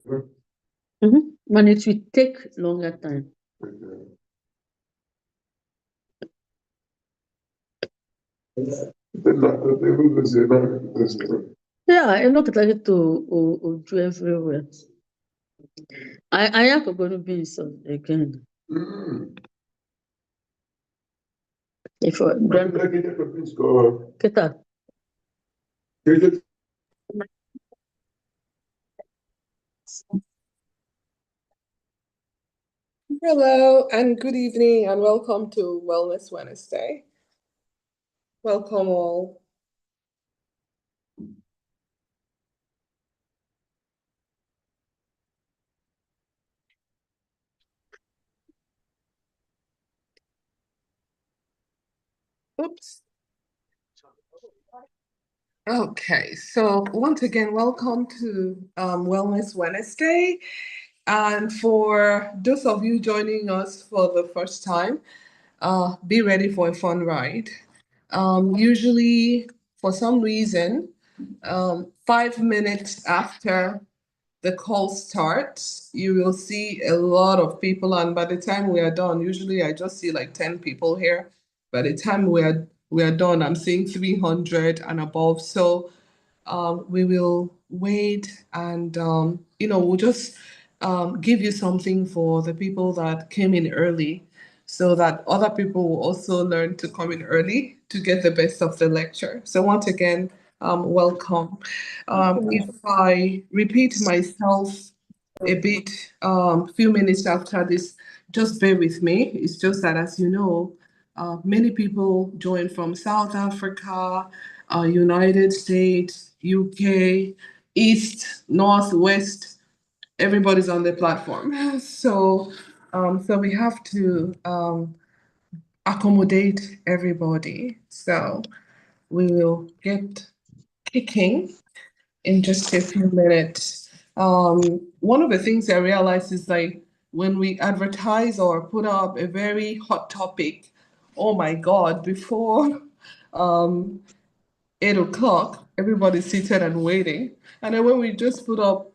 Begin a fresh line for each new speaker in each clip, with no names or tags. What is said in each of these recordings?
And it will take longer time. Yeah, I'm not like to do everywhere. I have to go to be some again. If I get that.
Hello and good evening and welcome to Wellness Wednesday. Welcome all. Oops. Okay, so once again, welcome to Wellness Wednesday. And for those of you joining us for the first time, be ready for a fun ride. Usually, for some reason, 5 minutes after the call starts, you will see a lot of people, and by the time we are done, usually I just see like 10 people here. By the time we are done, I'm seeing 300 and above. So we will wait and we'll just give you something for the people that came in early so that other people will also learn to come in early to get the best of the lecture. So once again, welcome. If I repeat myself a bit, few minutes after this, just bear with me. It's just that, as you know, many people join from South Africa, United States, UK, East, North, West. Everybody's on the platform. So we have to accommodate everybody. So we will get kicking in just a few minutes. One of the things I realized is like when we advertise or put up a very hot topic, oh my God, before 8 o'clock, everybody's seated and waiting. And then when we just put up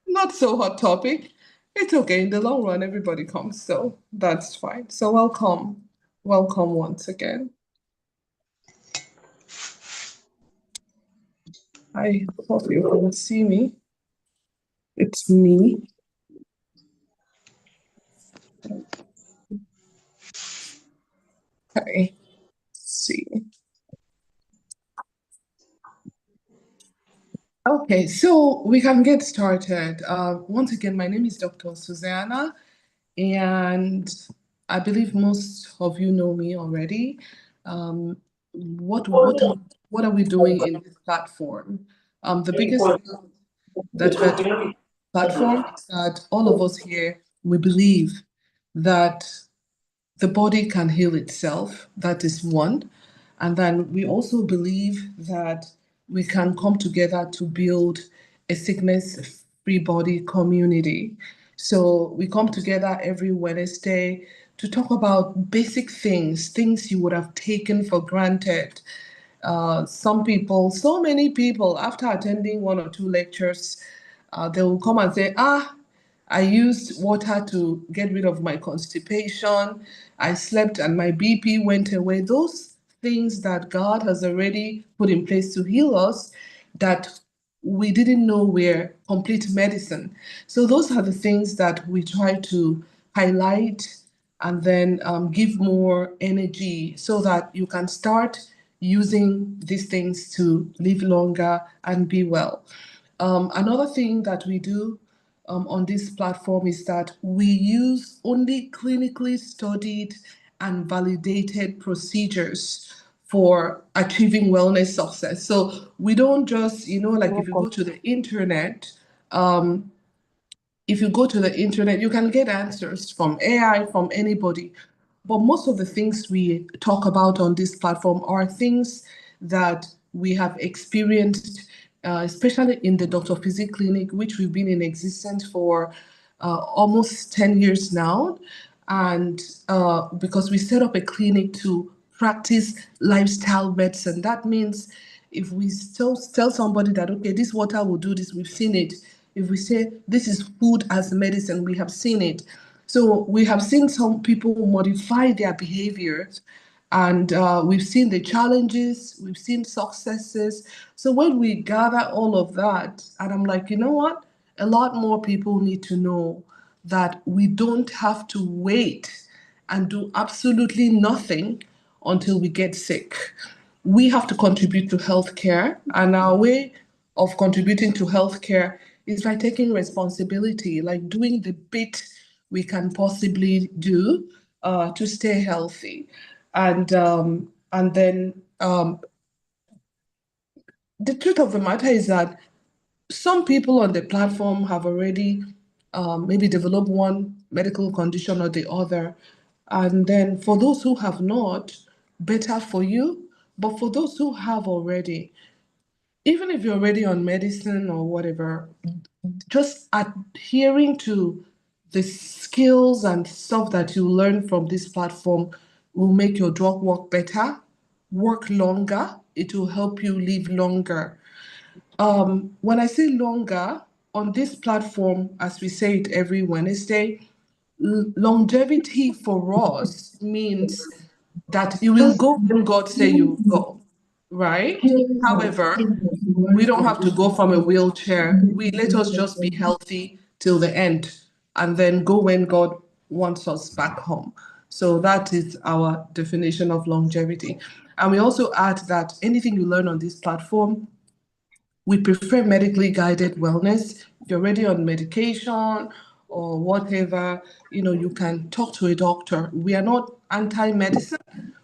not so hot topic, it's okay. In the long run, everybody comes. So that's fine. So welcome. Welcome once again. I hope you can see me. It's me. Okay. Let's see. Okay, so we can get started. Once again, my name is Dr. Susanna, and I believe most of you know me already. Um, what are we doing in this platform? The biggest thing that we're doing in this platform is that all of us here, we believe that the body can heal itself. That is one. And then we also believe that we can come together to build a sickness free body community. So we come together every Wednesday to talk about basic things, things you would have taken for granted. Some people, so many people, after attending one or two lectures, they will come and say, I used water to get rid of my constipation. I slept and my BP went away. Those things that God has already put in place to heal us that we didn't know were complete medicine. So those are the things that we try to highlight and then give more energy so that you can start using these things to live longer and be well. Another thing that we do on this platform is that we use only clinically studied and validated procedures for achieving wellness success. So we don't just, like if you go to the internet, you can get answers from AI, from anybody. But most of the things we talk about on this platform are things that we have experienced, especially in the Dr. Physic Clinic, which we've been in existence for almost 10 years now. And because we set up a clinic to practice lifestyle medicine, that means if we still tell somebody that, okay, this water will do this, we've seen it, if we say this is food as medicine, we have seen it. So we have seen some people modify their behaviors, and we've seen the challenges, we've seen successes. So when we gather all of that, and I'm like, you know what? A lot more people need to know that we don't have to wait and do absolutely nothing until we get sick. We have to contribute to healthcare, and our way of contributing to healthcare is by taking responsibility, like doing the bit we can possibly do to stay healthy. And then the truth of the matter is that some people on the platform have already maybe developed one medical condition or the other. And then for those who have not, better for you. But for those who have already, even if you're already on medicine or whatever, just adhering to the skills and stuff that you learn from this platform will make your drug work better, work longer. It will help you live longer. When I say longer, on this platform, as we say it every Wednesday, longevity for us means that you will go when God say you go, right? However, we don't have to go from a wheelchair. We let us just be healthy till the end and then go when God wants us back home. So that is our definition of longevity. And we also add that anything you learn on this platform, we prefer medically guided wellness. If you're already on medication or whatever, you can talk to a doctor. We are not anti-medicine.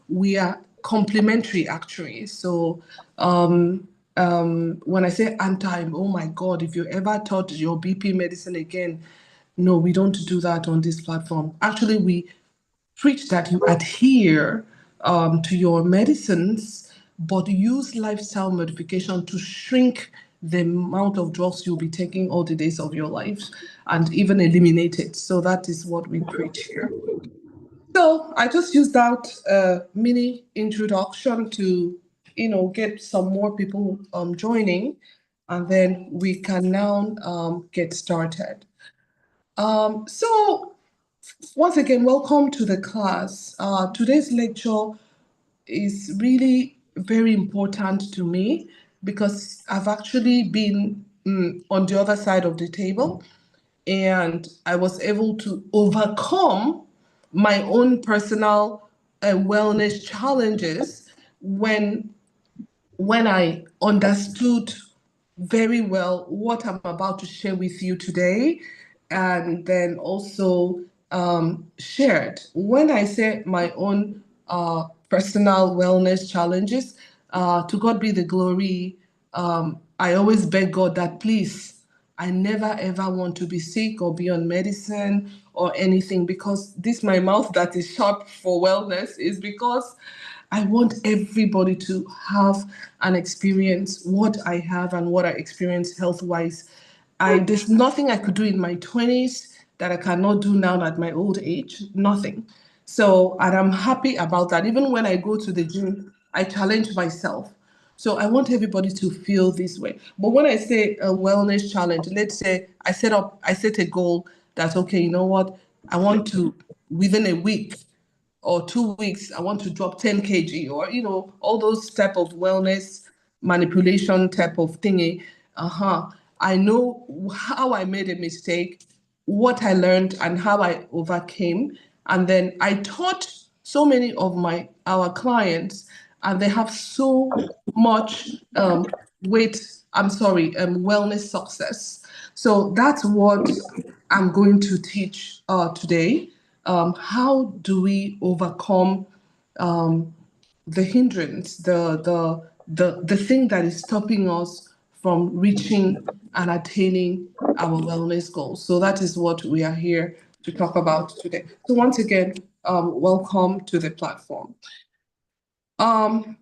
We are complementary, actually. So when I say anti, oh my God, if you ever thought your BP medicine again, no, we don't do that on this platform. Actually, we preach that you adhere to your medicines, but use lifestyle modification to shrink the amount of drugs you'll be taking all the days of your life and even eliminate it. So that is what we preach here. So I just used that mini introduction to, get some more people joining, and then we can now get started. So once again, welcome to the class. Today's lecture is really very important to me because I've actually been on the other side of the table, and I was able to overcome my own personal wellness challenges when I understood very well what I'm about to share with you today, and then also shared. When I say my own personal wellness challenges, to God be the glory. I always beg God that please, I never ever want to be sick or be on medicine or anything, because this my mouth that is sharp for wellness is because I want everybody to have an experience what I have and what I experience health wise. There's nothing I could do in my 20s that I cannot do now at my old age. Nothing. So, and I'm happy about that. Even when I go to the gym, I challenge myself. So I want everybody to feel this way. But when I say a wellness challenge, let's say I set a goal that, okay, you know what? I want to, within a week, or 2 weeks, I want to drop 10 kg, or all those type of wellness manipulation type of thingy. I know how I made a mistake, what I learned, and how I overcame. And then I taught so many of our clients, and they have so much wellness success. So that's what I'm going to teach today. How do we overcome the hindrance, the thing that is stopping us from reaching and attaining our wellness goals? So that is what we are here to talk about today. So once again, welcome to the platform. Um,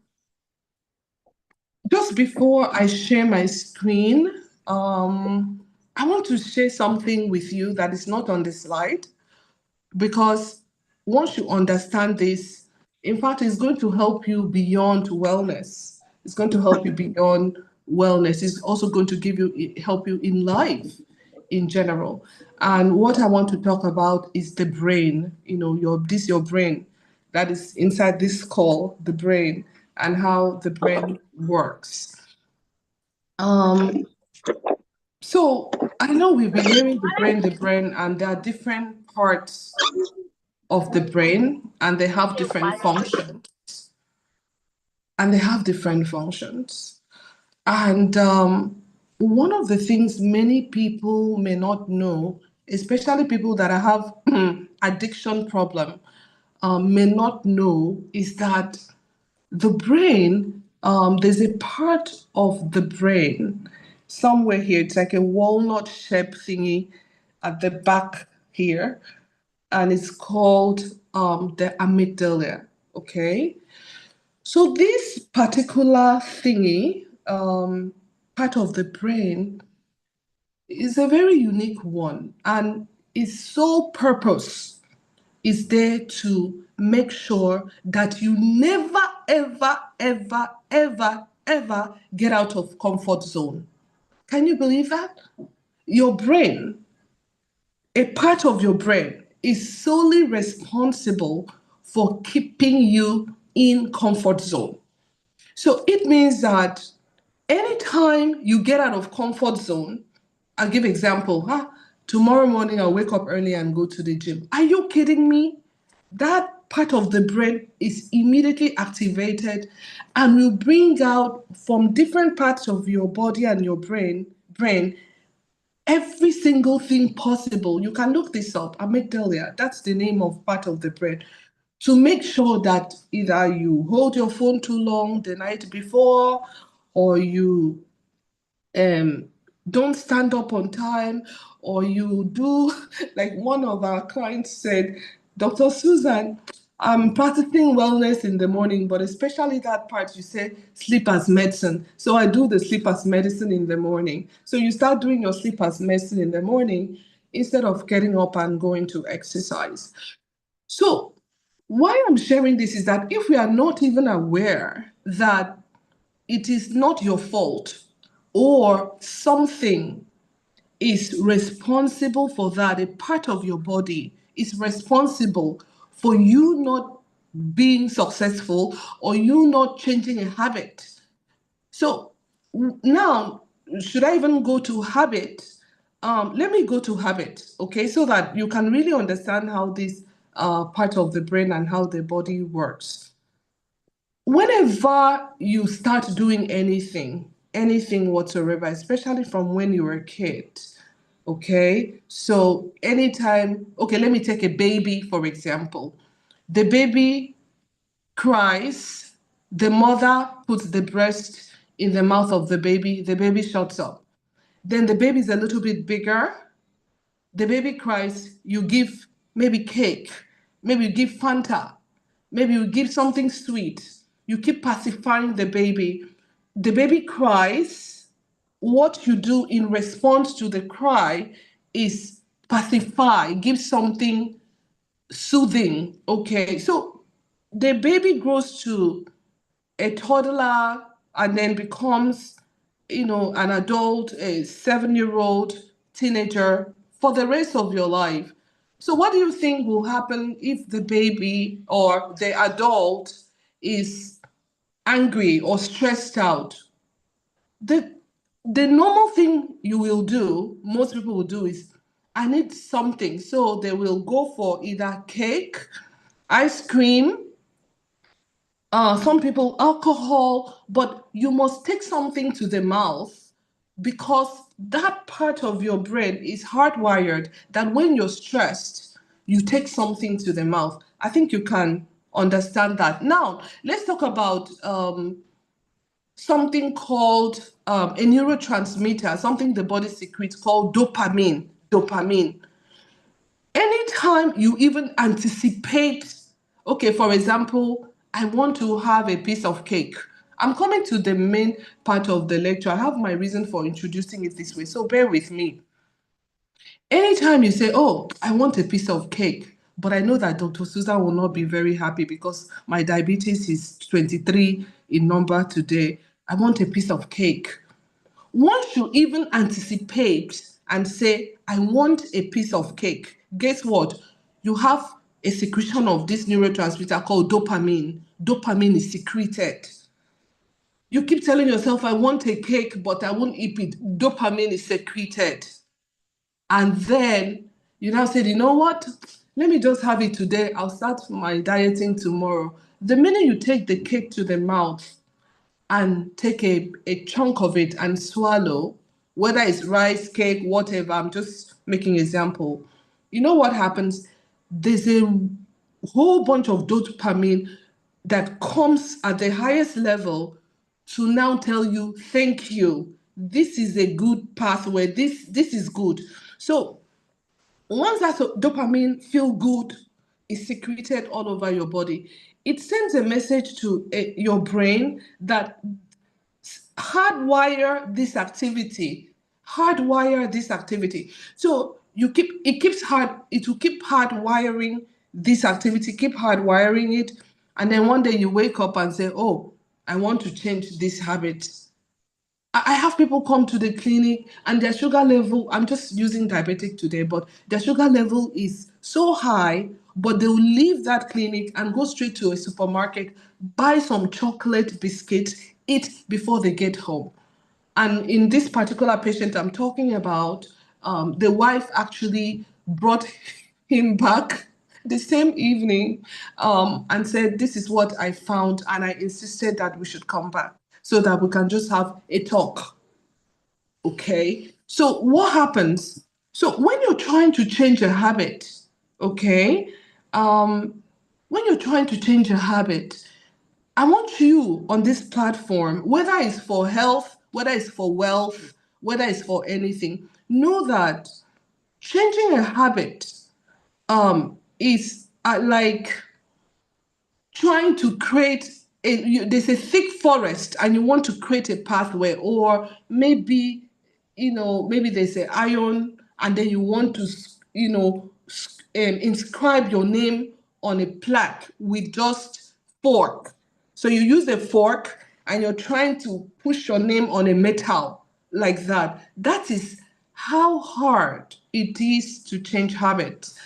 just before I share my screen, I want to share something with you that is not on the slide, because once you understand this, in fact, it's going to help you beyond wellness. It's going to help you beyond wellness. It's also going to help you in life. in general. And what I want to talk about is the brain, your brain that is inside this skull, the brain, and how the brain works. Um, so I know we've been hearing the brain, and there are different parts of the brain, and they have different functions. And they have different functions. And one of the things many people may not know, especially people that have addiction problem, may not know, is that the brain, there's a part of the brain somewhere here. It's like a walnut shaped thingy at the back here, and it's called the amygdala. Okay, so this particular thingy, part of the brain, is a very unique one, and its sole purpose is there to make sure that you never, ever, ever, ever, ever get out of comfort zone. Can you believe that? Your brain, a part of your brain, is solely responsible for keeping you in comfort zone. So it means that anytime you get out of comfort zone, I'll give example, tomorrow morning I'll wake up early and go to the gym. Are you kidding me? That part of the brain is immediately activated and will bring out from different parts of your body and your brain every single thing possible. You can look this up, amygdala, that's the name of part of the brain, to make sure that either you hold your phone too long the night before, or you don't stand up on time, or you do like one of our clients said, Dr. Susan, I'm practicing wellness in the morning, but especially that part you said sleep as medicine. So I do the sleep as medicine in the morning. So you start doing your sleep as medicine in the morning instead of getting up and going to exercise. So why I'm sharing this is that if we are not even aware that it is not your fault, or something is responsible for that, a part of your body is responsible for you not being successful or you not changing a habit. So now, should I even go to habit? Let me go to habit, okay, so that you can really understand how this part of the brain and how the body works. Whenever you start doing anything whatsoever, especially from when you were a kid, okay? So anytime, okay, let me take a baby, for example. The baby cries, the mother puts the breast in the mouth of the baby shuts up. Then the baby is a little bit bigger, the baby cries, you give maybe cake, maybe you give Fanta, maybe you give something sweet. You keep pacifying the baby. The baby cries. What you do in response to the cry is pacify, give something soothing. Okay, so the baby grows to a toddler and then becomes, an adult, a 7-year-old teenager for the rest of your life. So what do you think will happen if the baby or the adult is angry or stressed out? The the normal thing you will do, most people will do, is I need something. So they will go for either cake, ice cream, some people alcohol, but you must take something to the mouth because that part of your brain is hardwired that when you're stressed, you take something to the mouth. I think you can understand that. Now, let's talk about something called a neurotransmitter, something the body secretes called dopamine. Dopamine. Anytime you even anticipate, okay, for example, I want to have a piece of cake. I'm coming to the main part of the lecture. I have my reason for introducing it this way, so bear with me. Anytime you say, oh, I want a piece of cake, but I know that Dr. Susan will not be very happy because my diabetes is 23 in number today. I want a piece of cake. One should even anticipate and say, I want a piece of cake. Guess what? You have a secretion of this neurotransmitter called dopamine. Dopamine is secreted. You keep telling yourself, I want a cake, but I won't eat it. Dopamine is secreted. And then you now say, you know what? Let me just have it today. I'll start my dieting tomorrow. The minute you take the cake to the mouth and take a chunk of it and swallow, whether it's rice, cake, whatever, I'm just making example. You know what happens? There's a whole bunch of dopamine that comes at the highest level to now tell you, thank you. This is a good pathway. This is good. So once that dopamine feel good is secreted all over your body, it sends a message to your brain that hardwire this activity, hardwire this activity. So it will keep hardwiring this activity, keep hardwiring it, and then one day you wake up and say, oh, I want to change this habit. I have people come to the clinic and their sugar level, I'm just using diabetic today, but their sugar level is so high, but they'll leave that clinic and go straight to a supermarket, buy some chocolate biscuits, eat before they get home. And in this particular patient I'm talking about, the wife actually brought him back the same evening, and said, this is what I found, and I insisted that we should come back so that we can just have a talk. Okay, so what happens? So when you're trying to change a habit, okay, when you're trying to change a habit, I want you on this platform, whether it's for health, whether it's for wealth, whether it's for anything, know that changing a habit is like trying to create there's a thick forest and you want to create a pathway, or maybe maybe there's an iron and then you want to inscribe your name on a plaque with just fork. So you use a fork and you're trying to push your name on a metal like that. That is how hard it is to change habits.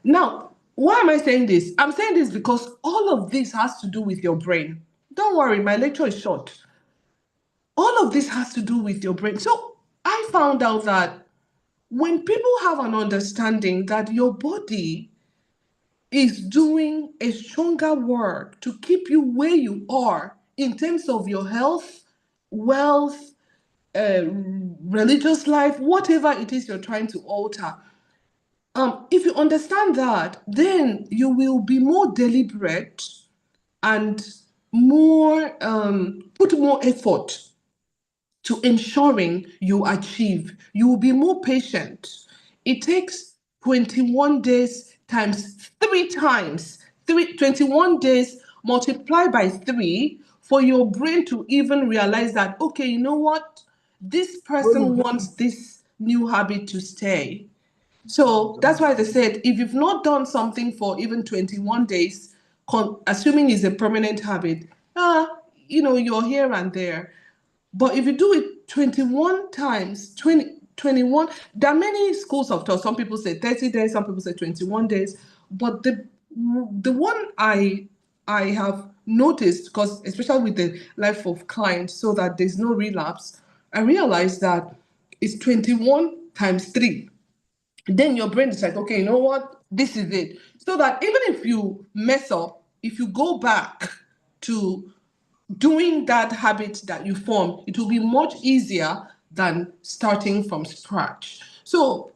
Now, why am I saying this? I'm saying this because all of this has to do with your brain. Don't worry, my lecture is short. All of this has to do with your brain. So I found out that when people have an understanding that your body is doing a stronger work to keep you where you are in terms of your health, wealth, uh, religious life, whatever it is you're trying to alter, if you understand that, then you will be more deliberate and more put more effort to ensuring you achieve. You will be more patient. It takes 21 days times three times, 21 days multiplied by three for your brain to even realize that, okay, you know what? This person wants this new habit to stay. So that's why they said if you've not done something for even 21 days, assuming it's a permanent habit, you're here and there. But if you do it 21 times, 21, there are many schools of thought. Some people say 30 days, some people say 21 days. But the one I have noticed, because especially with the life of clients, so that there's no relapse, I realized that it's 21 times 3. Then your brain is like, okay, you know what? This is it. So that even if you mess up, if you go back to doing that habit that you formed, it will be much easier than starting from scratch. So,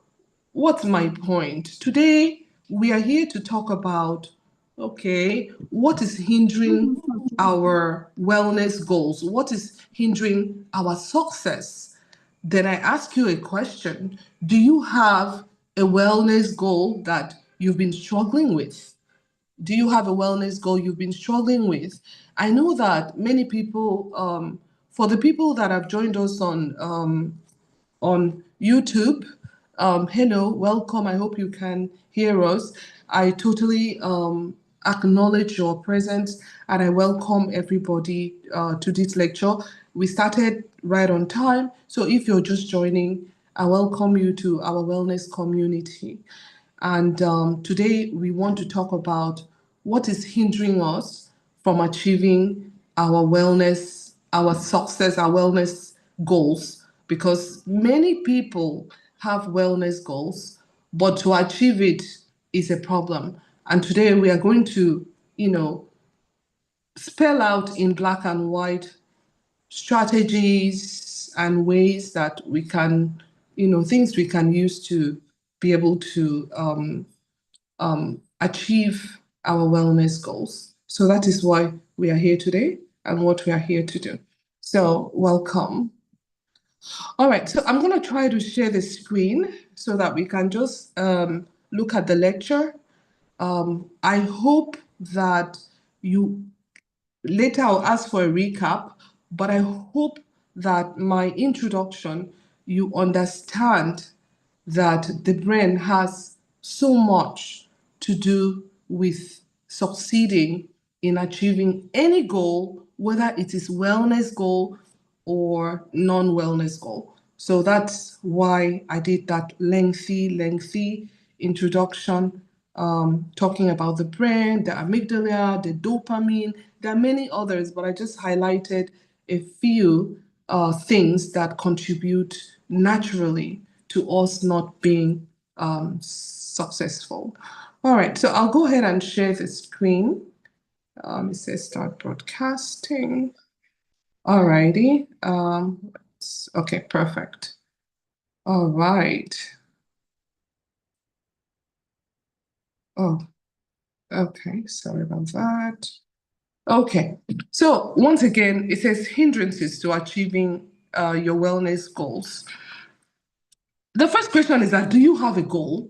what's my point? Today, we are here to talk about, okay, what is hindering our wellness goals? What is hindering our success? Then I ask you a question. Do you have a wellness goal that you've been struggling with? Do you have a wellness goal you've been struggling with? I know that many people, for the people that have joined us on YouTube, hello, welcome. I hope you can hear us. I totally acknowledge your presence and I welcome everybody to this lecture. We started right on time. So if you're just joining, I welcome you to our wellness community. And today we want to talk about what is hindering us from achieving our wellness, our success, our wellness goals. Because many people have wellness goals, but to achieve it is a problem. And today we are going to, spell out in black and white strategies and ways that we can, things we can use to be able to achieve our wellness goals. So that is why we are here today and what we are here to do. So, welcome. All right, so I'm going to try to share the screen so that we can just look at the lecture. I hope that you later I'll ask for a recap, but I hope that my introduction, you understand that the brain has so much to do with succeeding in achieving any goal, whether it is wellness goal or non-wellness goal. So that's why I did that lengthy introduction, talking about the brain, the amygdala, the dopamine. There are many others, but I just highlighted a few things that contribute naturally to us not being successful. All right, so I'll go ahead and share the screen. It says start broadcasting. All righty. Okay, perfect. All right. Oh, okay. Sorry about that. Okay. So once again, it says hindrances to achieving your wellness goals. The first question is that do you have a goal?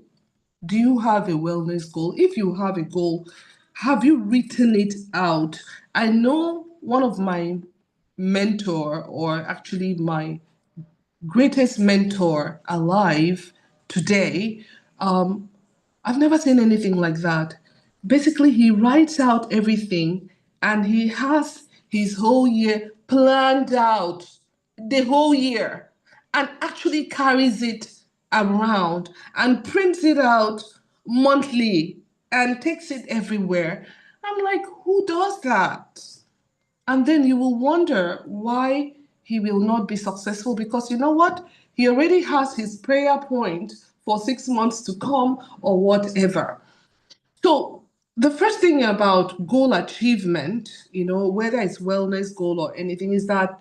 Do you have a wellness goal? If you have a goal, have you written it out? I know one of my mentor, or actually my greatest mentor alive today, I've never seen anything like that. Basically, he writes out everything and he has his whole year planned out, the whole year, and actually carries it around and prints it out monthly and takes it everywhere. I'm like, who does that? And then you will wonder why he will not be successful because you know what? He already has his prayer point for 6 months to come or whatever. So, the first thing about goal achievement, whether it's wellness goal or anything, is that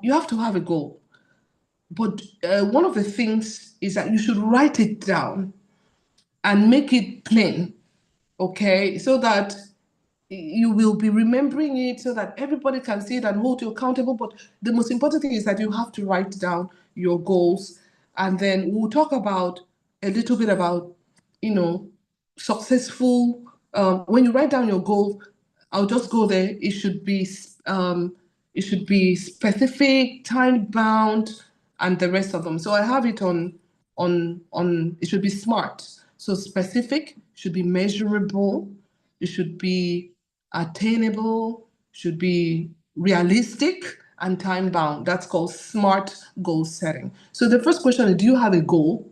you have to have a goal. But one of the things is that you should write it down and make it plain, okay? So that you will be remembering it so that everybody can see it and hold you accountable. But the most important thing is that you have to write down your goals. And then we'll talk about a little bit about, you know, successful. When you write down your goal, I'll just go there. It should be specific, time bound, and the rest of them. So I have it on. It should be smart. So specific should be measurable. It should be attainable, should be realistic, and time bound. That's called smart goal setting. So the first question is, do you have a goal?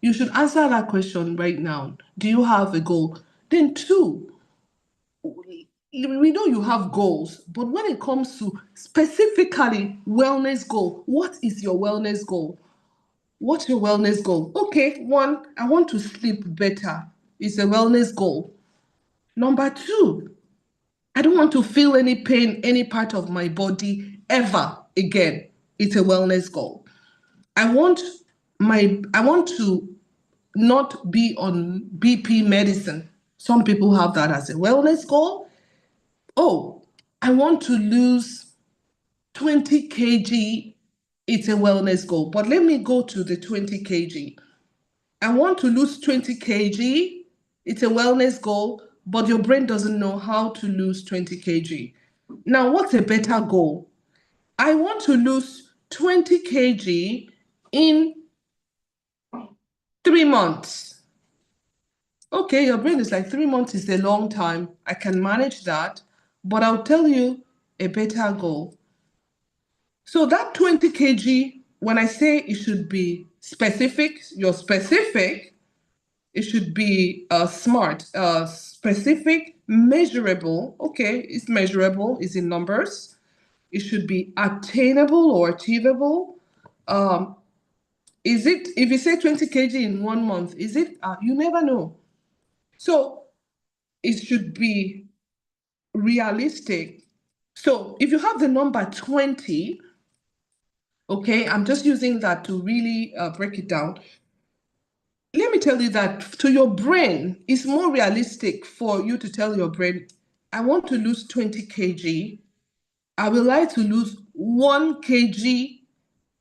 You should answer that question right now. Do you have a goal? Then two, we know you have goals, but when it comes to specifically wellness goal, what is your wellness goal? What's your wellness goal? Okay, one, I want to sleep better. It's a wellness goal. Number two, I don't want to feel any pain, any part of my body ever again. It's a wellness goal. I want to not be on BP medicine. Some people have that as a wellness goal. Oh, I want to lose 20 kg. It's a wellness goal. But let me go to the 20 kg. I want to lose 20 kg. It's a wellness goal, but your brain doesn't know how to lose 20 kg. Now, what's a better goal? I want to lose 20 kg in 3 months. Okay, your brain is like 3 months is a long time. I can manage that, but I'll tell you a better goal. So that 20 kg, when I say it should be specific, you're specific, it should be smart, specific, measurable. Okay, it's measurable, it's in numbers. It should be attainable or achievable. Um, is it, if you say 20 kg in 1 month, is it, you never know. So it should be realistic. So if you have the number 20, okay, I'm just using that to really break it down. Let me tell you that to your brain, it's more realistic for you to tell your brain, I want to lose 20 kg. I would like to lose 1 kg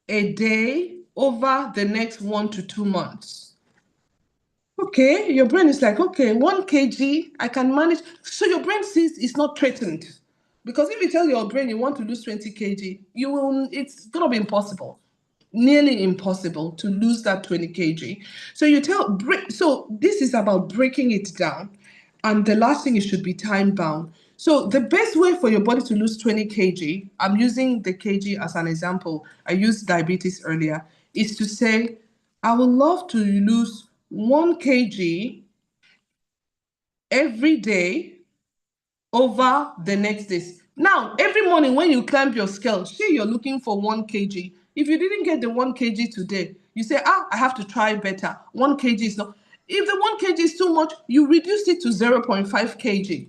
a day over the next 1 to 2 months. Okay, your brain is like, okay, 1 kg, I can manage. So your brain sees it's not threatened. Because if you tell your brain you want to lose 20 kg, it's gonna be impossible. Nearly impossible to lose that 20 kg. So this is about breaking it down. And the last thing, it should be time bound. So the best way for your body to lose 20 kg, I'm using the kg as an example. I used diabetes earlier, is to say, I would love to lose 1 kg every day over the next days. Now, every morning when you climb your scale, say you're looking for 1 kg. If you didn't get the 1 kg today, you say, I have to try better. 1 kg is not. If the 1 kg is too much, you reduce it to 0.5 kg.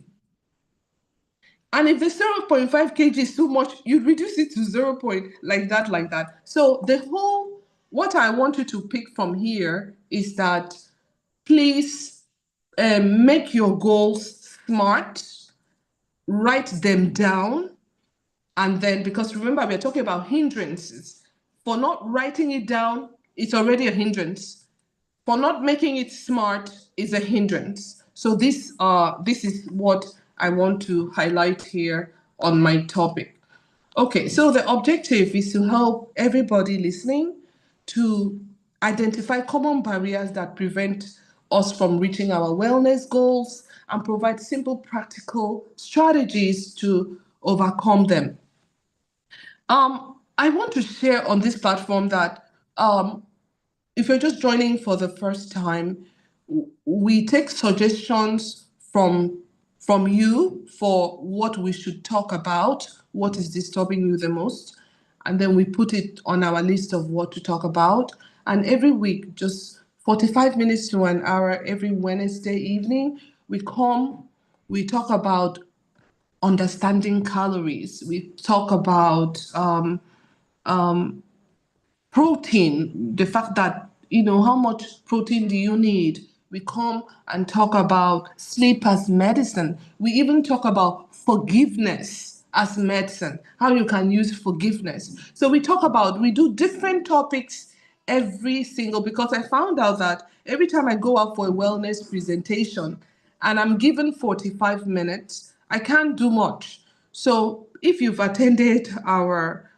And if the 0.5 kg is too much, you reduce it to 0. Like that, like that. So what I want you to pick from here is that please make your goals smart, write them down, and then, because remember, we're talking about hindrances. For not writing it down, it's already a hindrance. For not making it smart is a hindrance. So this is what I want to highlight here on my topic. Okay, so the objective is to help everybody listening to identify common barriers that prevent us from reaching our wellness goals and provide simple, practical strategies to overcome them. I want to share on this platform that if you're just joining for the first time, we take suggestions from you for what we should talk about, what is disturbing you the most, and then we put it on our list of what to talk about. And every week, just 45 minutes to an hour, every Wednesday evening, we talk about understanding calories. We talk about protein, the fact that, how much protein do you need? We come and talk about sleep as medicine. We even talk about forgiveness as medicine, how you can use forgiveness. So we do different topics every single, because I found out that every time I go out for a wellness presentation and I'm given 45 minutes, I can't do much. So if you've attended our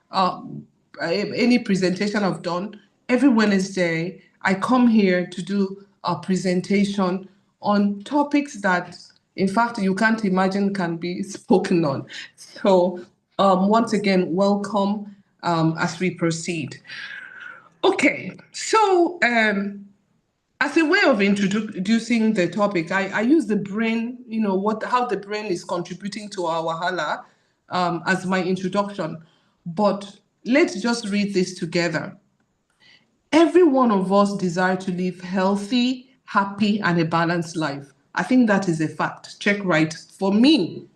any presentation I've done, every Wednesday I come here to do a presentation on topics that, in fact, you can't imagine can be spoken on. So, once again, welcome as we proceed. Okay, so as a way of introducing the topic, I use the brain, how the brain is contributing to our wahala as my introduction. But let's just read this together. Every one of us desire to live healthy, happy, and a balanced life. I think that is a fact. Check right for me.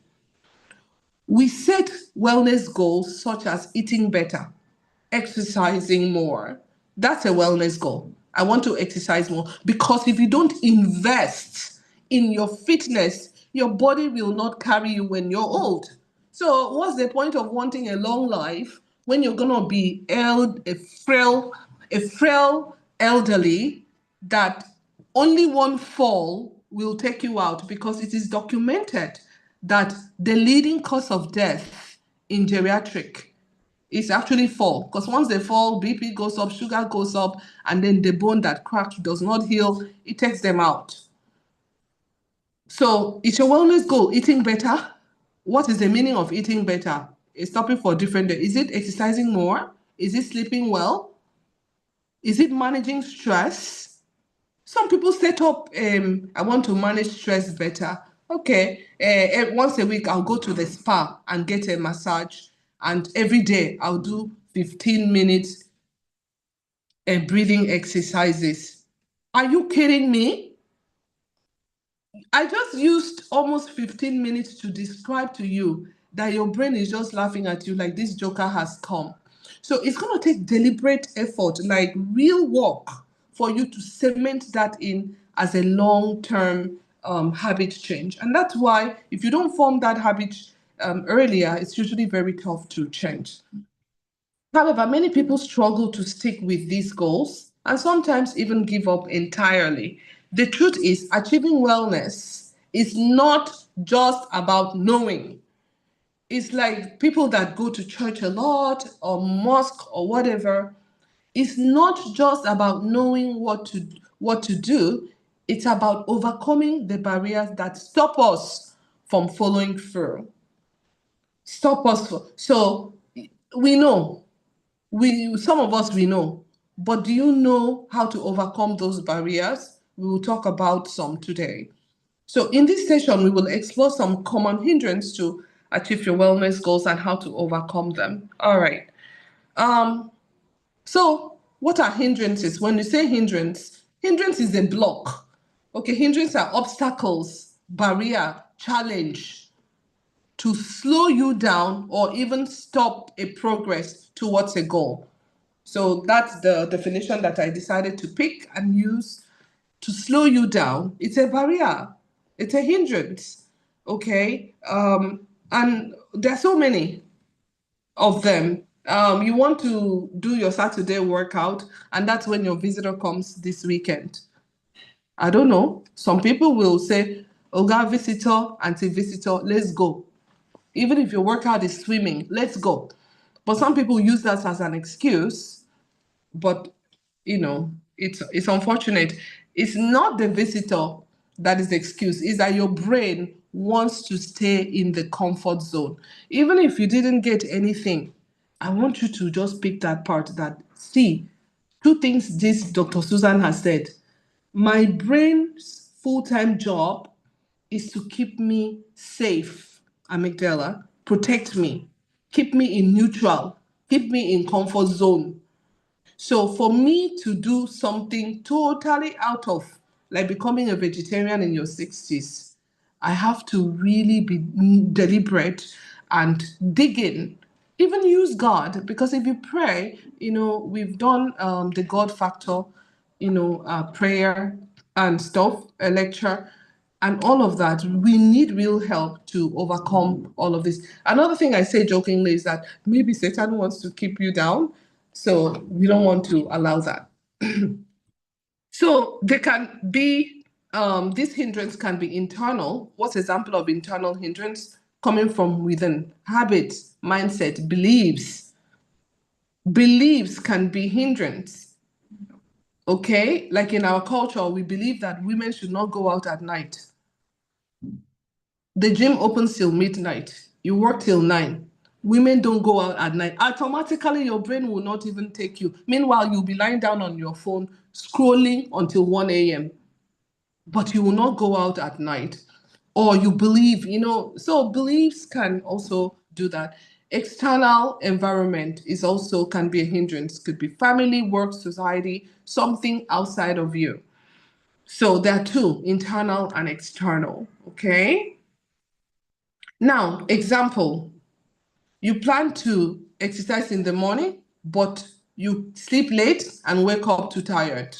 We set wellness goals such as eating better, exercising more. That's a wellness goal. I want to exercise more, because if you don't invest in your fitness, your body will not carry you when you're old. So, what's the point of wanting a long life when you're gonna be a frail elderly that only one fall will take you out? Because it is documented that the leading cause of death in geriatric is actually fall. Because once they fall, BP goes up, sugar goes up, and then the bone that cracked does not heal, it takes them out. So it's your wellness goal, eating better. What is the meaning of eating better? stopping for a different day. Is it exercising more? Is it sleeping well? Is it managing stress? Some people set up, I want to manage stress better. Okay, once a week I'll go to the spa and get a massage, and every day I'll do 15 minutes breathing exercises. Are you kidding me? I just used almost 15 minutes to describe to you that your brain is just laughing at you like this joker has come. So it's going to take deliberate effort, like real work, for you to cement that in as a long-term habit change. And that's why if you don't form that habit earlier, it's usually very tough to change. However, many people struggle to stick with these goals and sometimes even give up entirely. The truth is, achieving wellness is not just about knowing. It's like people that go to church a lot or mosque or whatever. It's not just about knowing what to do. It's about overcoming the barriers that stop us from following through. Stop us. So we know some of us we know, but do you know how to overcome those barriers? We will talk about some today. So in this session, we will explore some common hindrances to achieve your wellness goals and how to overcome them. All right. Um, so what are hindrances? When you say hindrance is a block. Okay, hindrances are obstacles, barrier, challenge to slow you down or even stop a progress towards a goal. So that's the definition that I decided to pick and use to slow you down. It's a barrier, it's a hindrance. Okay. And there are so many of them. You want to do your Saturday workout, and that's when your visitor comes this weekend. I don't know. Some people will say, Oga visitor, auntie visitor, let's go. Even if your workout is swimming, let's go. But some people use that as an excuse, but it's unfortunate. It's not the visitor that is the excuse. It's that your brain wants to stay in the comfort zone. Even if you didn't get anything, I want you to just pick that part that, see, two things this Dr. Susan has said. My brain's full-time job is to keep me safe, amygdala, protect me, keep me in neutral, keep me in comfort zone. So for me to do something totally out of, like becoming a vegetarian in your 60s, I have to really be deliberate and dig in. Even use God, because if you pray, we've done the God factor, prayer and stuff, a lecture, and all of that. We need real help to overcome all of this. Another thing I say jokingly is that maybe Satan wants to keep you down, so we don't want to allow that. So they can be, this hindrance can be internal. What's example of internal hindrance? Coming from within, habits, mindset, beliefs. Beliefs can be hindrance. Okay, like in our culture, we believe that women should not go out at night. The gym opens till midnight. You work till 9. Women don't go out at night. Automatically, your brain will not even take you. Meanwhile, you'll be lying down on your phone, scrolling until 1 a.m. But you will not go out at night. Or you believe, so beliefs can also do that. External environment is also can be a hindrance. Could be family, work, society, something outside of you. So there are two, internal and external. Okay. Now, example, you plan to exercise in the morning, but you sleep late and wake up too tired.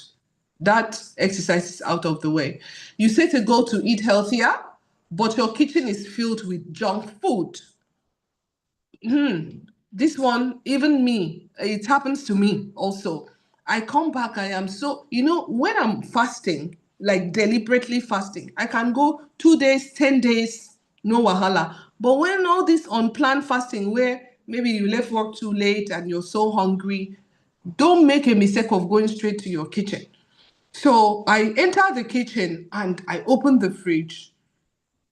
That exercise is out of the way. You set a goal to eat healthier, but your kitchen is filled with junk food. This one, even me, it happens to me also. I come back, I am so, when I'm fasting, like deliberately fasting, I can go 2 days, 10 days, no wahala. But when all this unplanned fasting, where maybe you left work too late and you're so hungry, don't make a mistake of going straight to your kitchen. So I enter the kitchen and I open the fridge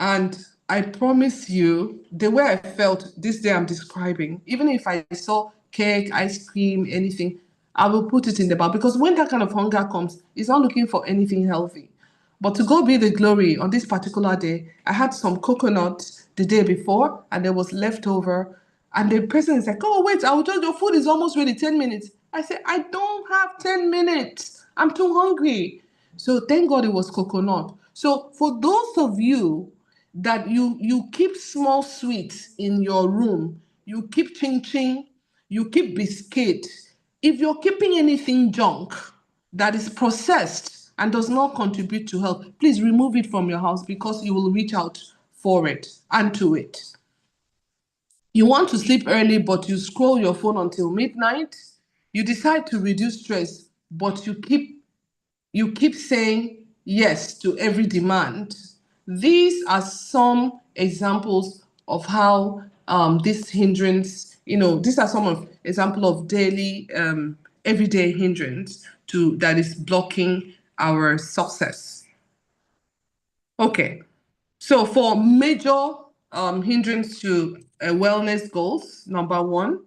and I promise you, the way I felt this day I'm describing, even if I saw cake, ice cream, anything, I will put it in the bag because when that kind of hunger comes, it's not looking for anything healthy. But to God be the glory, on this particular day, I had some coconut the day before and there was leftover. And the person is like, oh, wait, I will just, your food is almost ready, 10 minutes. I said, I don't have 10 minutes. I'm too hungry. So thank God it was coconut. So for those of you that you keep small sweets in your room, you keep ching ching, you keep biscuit. If you're keeping anything junk that is processed and does not contribute to health, please remove it from your house because you will reach out for it and to it. You want to sleep early, but you scroll your phone until midnight. You decide to reduce stress, but you keep saying yes to every demand. These are some examples of how this hindrance, these are some of example of daily, everyday hindrance to that is blocking our success. Okay, so for major hindrance to wellness goals, number one.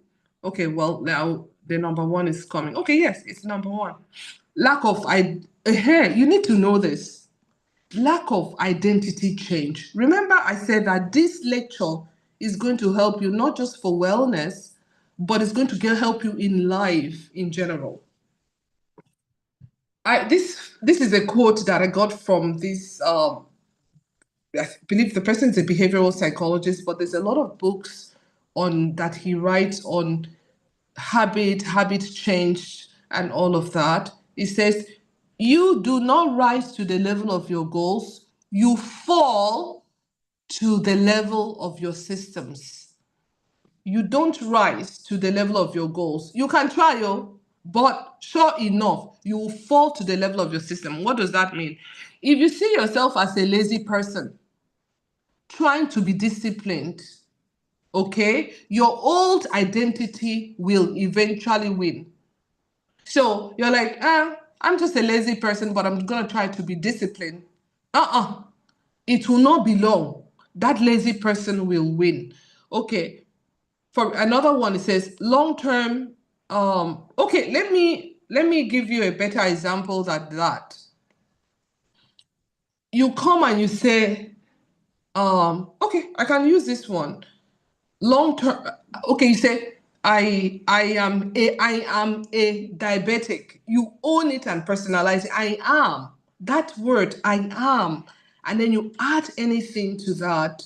Okay, well now the number one is coming. Okay, yes, it's number one. Lack of you need to know this. Lack of identity change. Remember, I said that this lecture is going to help you not just for wellness, but it's going to help you in life in general. This is a quote that I got from this I believe the person is a behavioral psychologist, but there's a lot of books on that he writes on habit change, and all of that. It says, you do not rise to the level of your goals, you fall to the level of your systems. You don't rise to the level of your goals. You can try, but sure enough, you will fall to the level of your system. What does that mean? If you see yourself as a lazy person, trying to be disciplined, okay, your old identity will eventually win. So you're like, I'm just a lazy person, but I'm gonna try to be disciplined. Uh-uh. It will not be long. That lazy person will win. Okay. For another one, it says long-term. Okay, let me give you a better example than that. You come and you say, okay, I can use this one. Long term, okay, you say I am a diabetic. You own it and personalize it. I am. That word, I am. And then you add anything to that.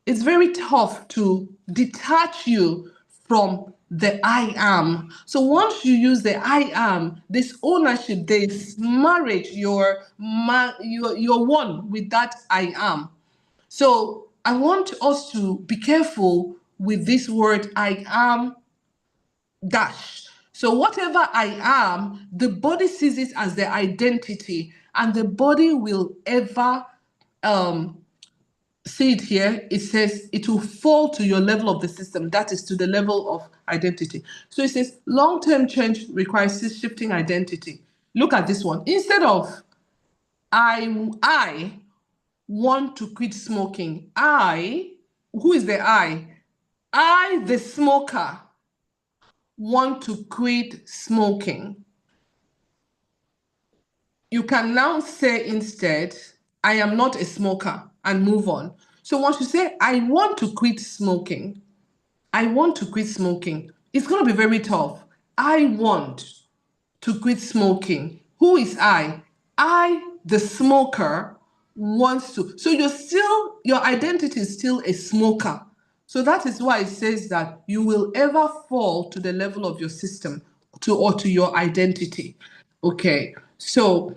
It's very tough to detach you from the I am. So once you use the I am, this ownership, this marriage, you're one with that I am. So I want us to be careful with this word I am dash. So whatever I am, the body sees it as the identity, and the body will ever see it here. It says it will fall to your level of the system, that is to the level of identity. So it says long-term change requires shifting identity. Look at this one. Instead of I want to quit smoking. Who is the I, the smoker, want to quit smoking. You can now say instead, I am not a smoker, and move on. So once you say, I want to quit smoking, I want to quit smoking, it's going to be very tough. I want to quit smoking. Who is I? I, the smoker, wants to. So your identity is still a smoker. So that is why it says that you will ever fall to the level of your system or to your identity. Okay. So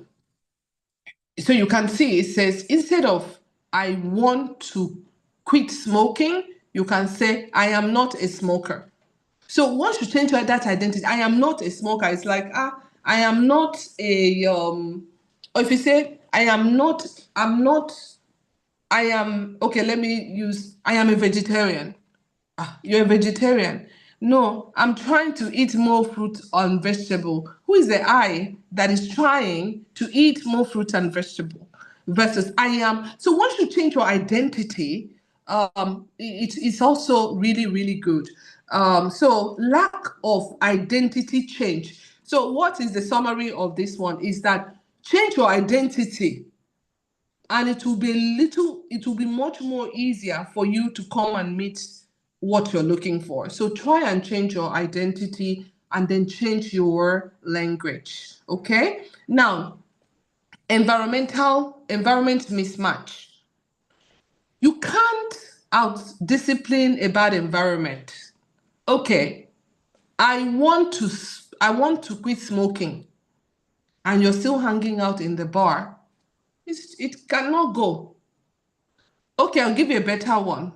you can see it says instead of I want to quit smoking, you can say I am not a smoker. So once you change that identity, I am not a smoker. It's like I am not a or if you say I'm not, I am okay. Let me use I am a vegetarian. You're a vegetarian. No, I'm trying to eat more fruit and vegetable. Who is the I that is trying to eat more fruit and vegetable? versus I am. So once you change your identity, it's also really, really good. So lack of identity change. So what is the summary of this one is that change your identity and it will be much more easier for you to come and meet what you're looking for. So try and change your identity and then change your language. Okay? Now, environment mismatch. You can't out discipline a bad environment. Okay, I want to quit smoking and you're still hanging out in the bar. It cannot go. Okay, I'll give you a better one.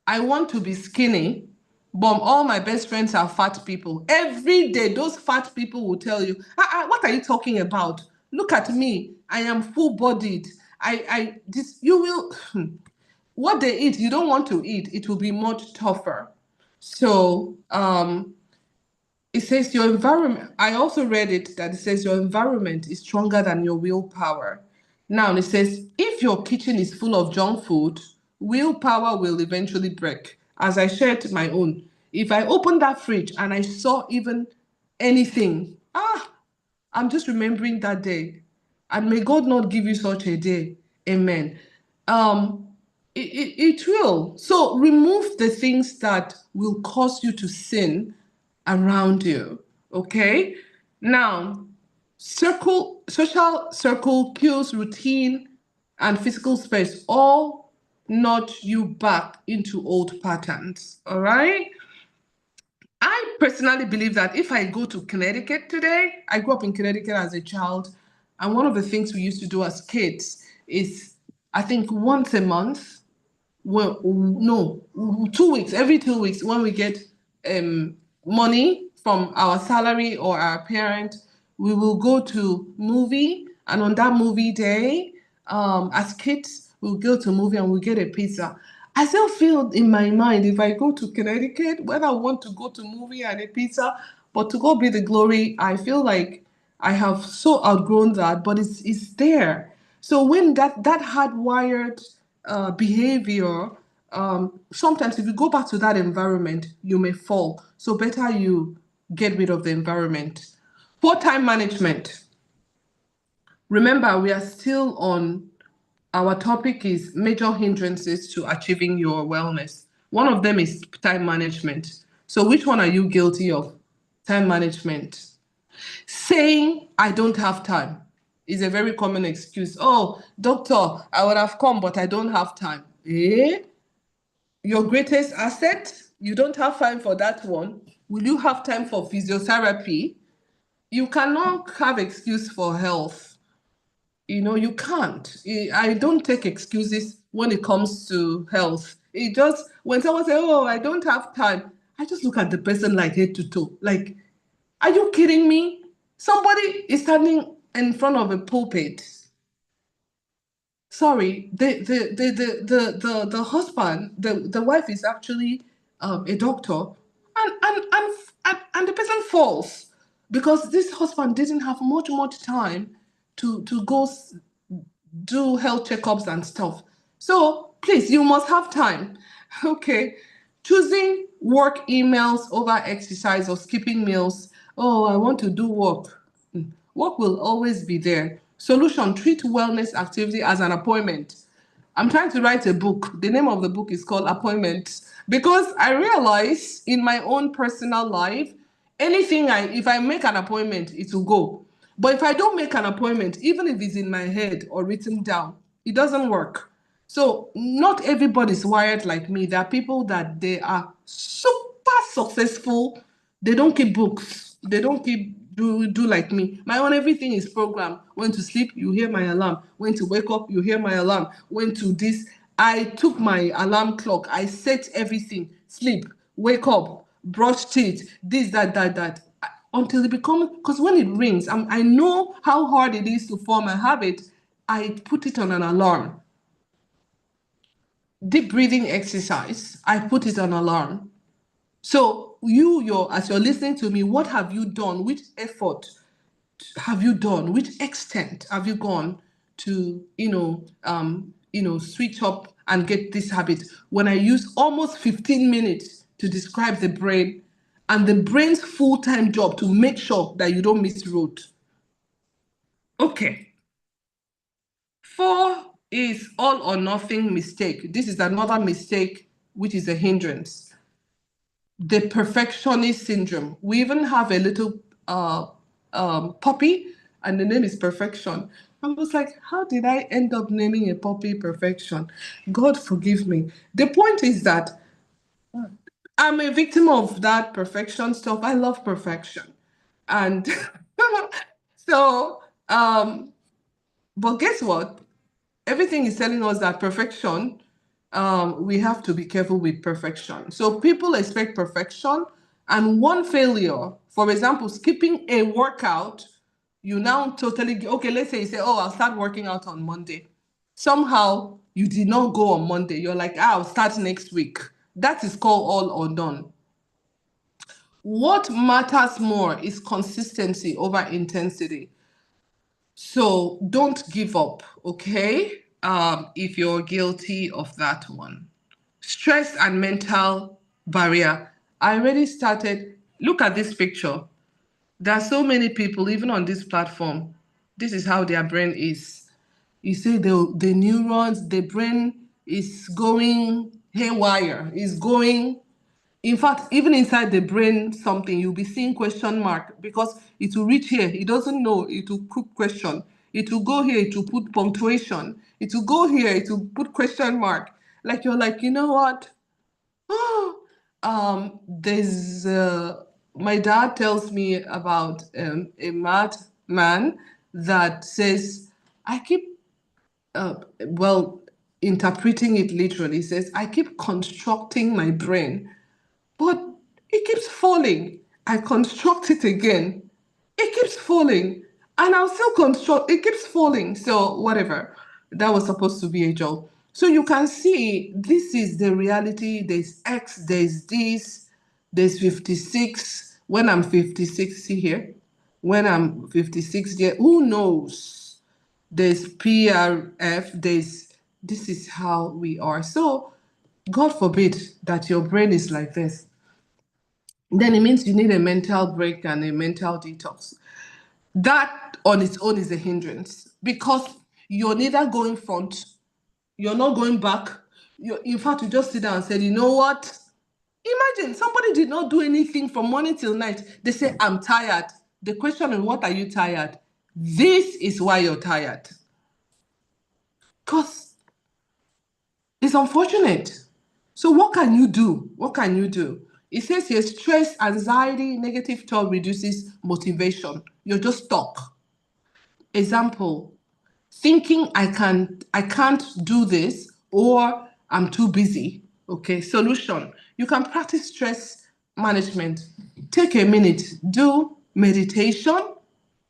I want to be skinny, but all my best friends are fat people. Every day, those fat people will tell you, what are you talking about? Look at me. I am full-bodied. You will, what they eat, you don't want to eat. It will be much tougher. So, it says your environment. I also read it that it says your environment is stronger than your willpower. Now it says if your kitchen is full of junk food, willpower will eventually break. As I shared my own, if I opened that fridge and I saw even anything, I'm just remembering that day. And may God not give you such a day. Amen. Um, it will. So remove the things that will cause you to sin around you. Okay? Now, social circle, cues, routine, and physical space all nudge you back into old patterns. All right? I personally believe that if I go to Connecticut today, I grew up in Connecticut as a child, and one of the things we used to do as kids is, I think once a month, well, no, 2 weeks, every 2 weeks, when we get money from our salary or our parent, we will go to movie, and on that movie day, as kids, we'll go to movie and we'll get a pizza. I still feel in my mind if I go to Connecticut, whether I want to go to movie and a pizza, but to God be the glory, I feel like I have so outgrown that, but it's there. So when that hardwired behavior, sometimes if you go back to that environment, you may fall. So better you get rid of the environment. Poor time management. Remember, we are still on our topic is major hindrances to achieving your wellness. One of them is time management. So which one are you guilty of? Time management. Saying I don't have time is a very common excuse. Oh, doctor, I would have come, but I don't have time. Eh? Your greatest asset? You don't have time for that one. Will you have time for physiotherapy? You cannot have excuse for health. You can't. I don't take excuses when it comes to health. It just, when someone says, oh, I don't have time, I just look at the person like head to toe. Like, are you kidding me? Somebody is standing in front of a pulpit. Sorry, the husband, the wife is actually a doctor, and the person falls because this husband didn't have much time to go do health checkups and stuff. So please, you must have time. Okay. Choosing work emails over exercise or skipping meals. Oh, I want to do work. Work will always be there. Solution, treat wellness activity as an appointment. I'm trying to write a book. The name of the book is called Appointments because I realize in my own personal life, if I make an appointment, it will go. But if I don't make an appointment, even if it's in my head or written down, it doesn't work. So not everybody's wired like me. There are people that they are super successful. They don't keep books. They don't keep do like me. My own everything is programmed. When to sleep, you hear my alarm. When to wake up, you hear my alarm. When to this, I took my alarm clock. I set everything. Sleep, wake up, brush teeth, this, that. Until it becomes, because when it rings, I know how hard it is to form a habit. I put it on an alarm. Deep breathing exercise, I put it on alarm. So as you're listening to me, what have you done? Which effort have you done? Which extent have you gone to, switch up and get this habit when I use almost 15 minutes to describe the brain and the brain's full-time job to make sure that you don't miss road. Okay. 4 is all or nothing mistake. This is another mistake which is a hindrance. The perfectionist syndrome. We even have a little puppy, and the name is Perfection. I was like, how did I end up naming a puppy Perfection? God forgive me. The point is that I'm a victim of that perfection stuff. I love perfection. And so, but guess what? Everything is telling us that perfection, we have to be careful with perfection. So people expect perfection, and one failure, for example, skipping a workout, you now totally, okay, let's say you say, oh, I'll start working out on Monday. Somehow you did not go on Monday. You're like, I'll start next week. That is called all or none. What matters more is consistency over intensity. So don't give up, okay? If you're guilty of that one. Stress and mental barrier. I already started. Look at this picture. There are so many people, even on this platform. This is how their brain is. You see the neurons, the brain is going haywire, is going, in fact, even inside the brain something, you'll be seeing question mark because it will reach here, it doesn't know, it will put question. It will go here, it will put punctuation. It will go here, it will put question mark. Like you're like, you know what? There's my dad tells me about a mad man that says, I keep well, interpreting it literally, says, I keep constructing my brain, but it keeps falling. I construct it again. It keeps falling. And I'll still construct, it keeps falling. So, whatever. That was supposed to be a joke. So, you can see this is the reality. There's X, there's this, there's 56. When I'm 56, see here. When I'm 56, yeah, who knows? There's PRF, this is how we are. So, God forbid that your brain is like this. Then it means you need a mental break and a mental detox. That on its own is a hindrance because you're neither going front, you're not going back. In fact, you just sit down and said, you know what? Imagine somebody did not do anything from morning till night. They say, I'm tired. The question is, what are you tired? This is why you're tired. Because it's unfortunate. So what can you do? What can you do? It says here, stress, anxiety, negative thought reduces motivation. You're just stuck. Example, thinking I can't do this or I'm too busy. Okay, solution. You can practice stress management. Take a minute, do meditation.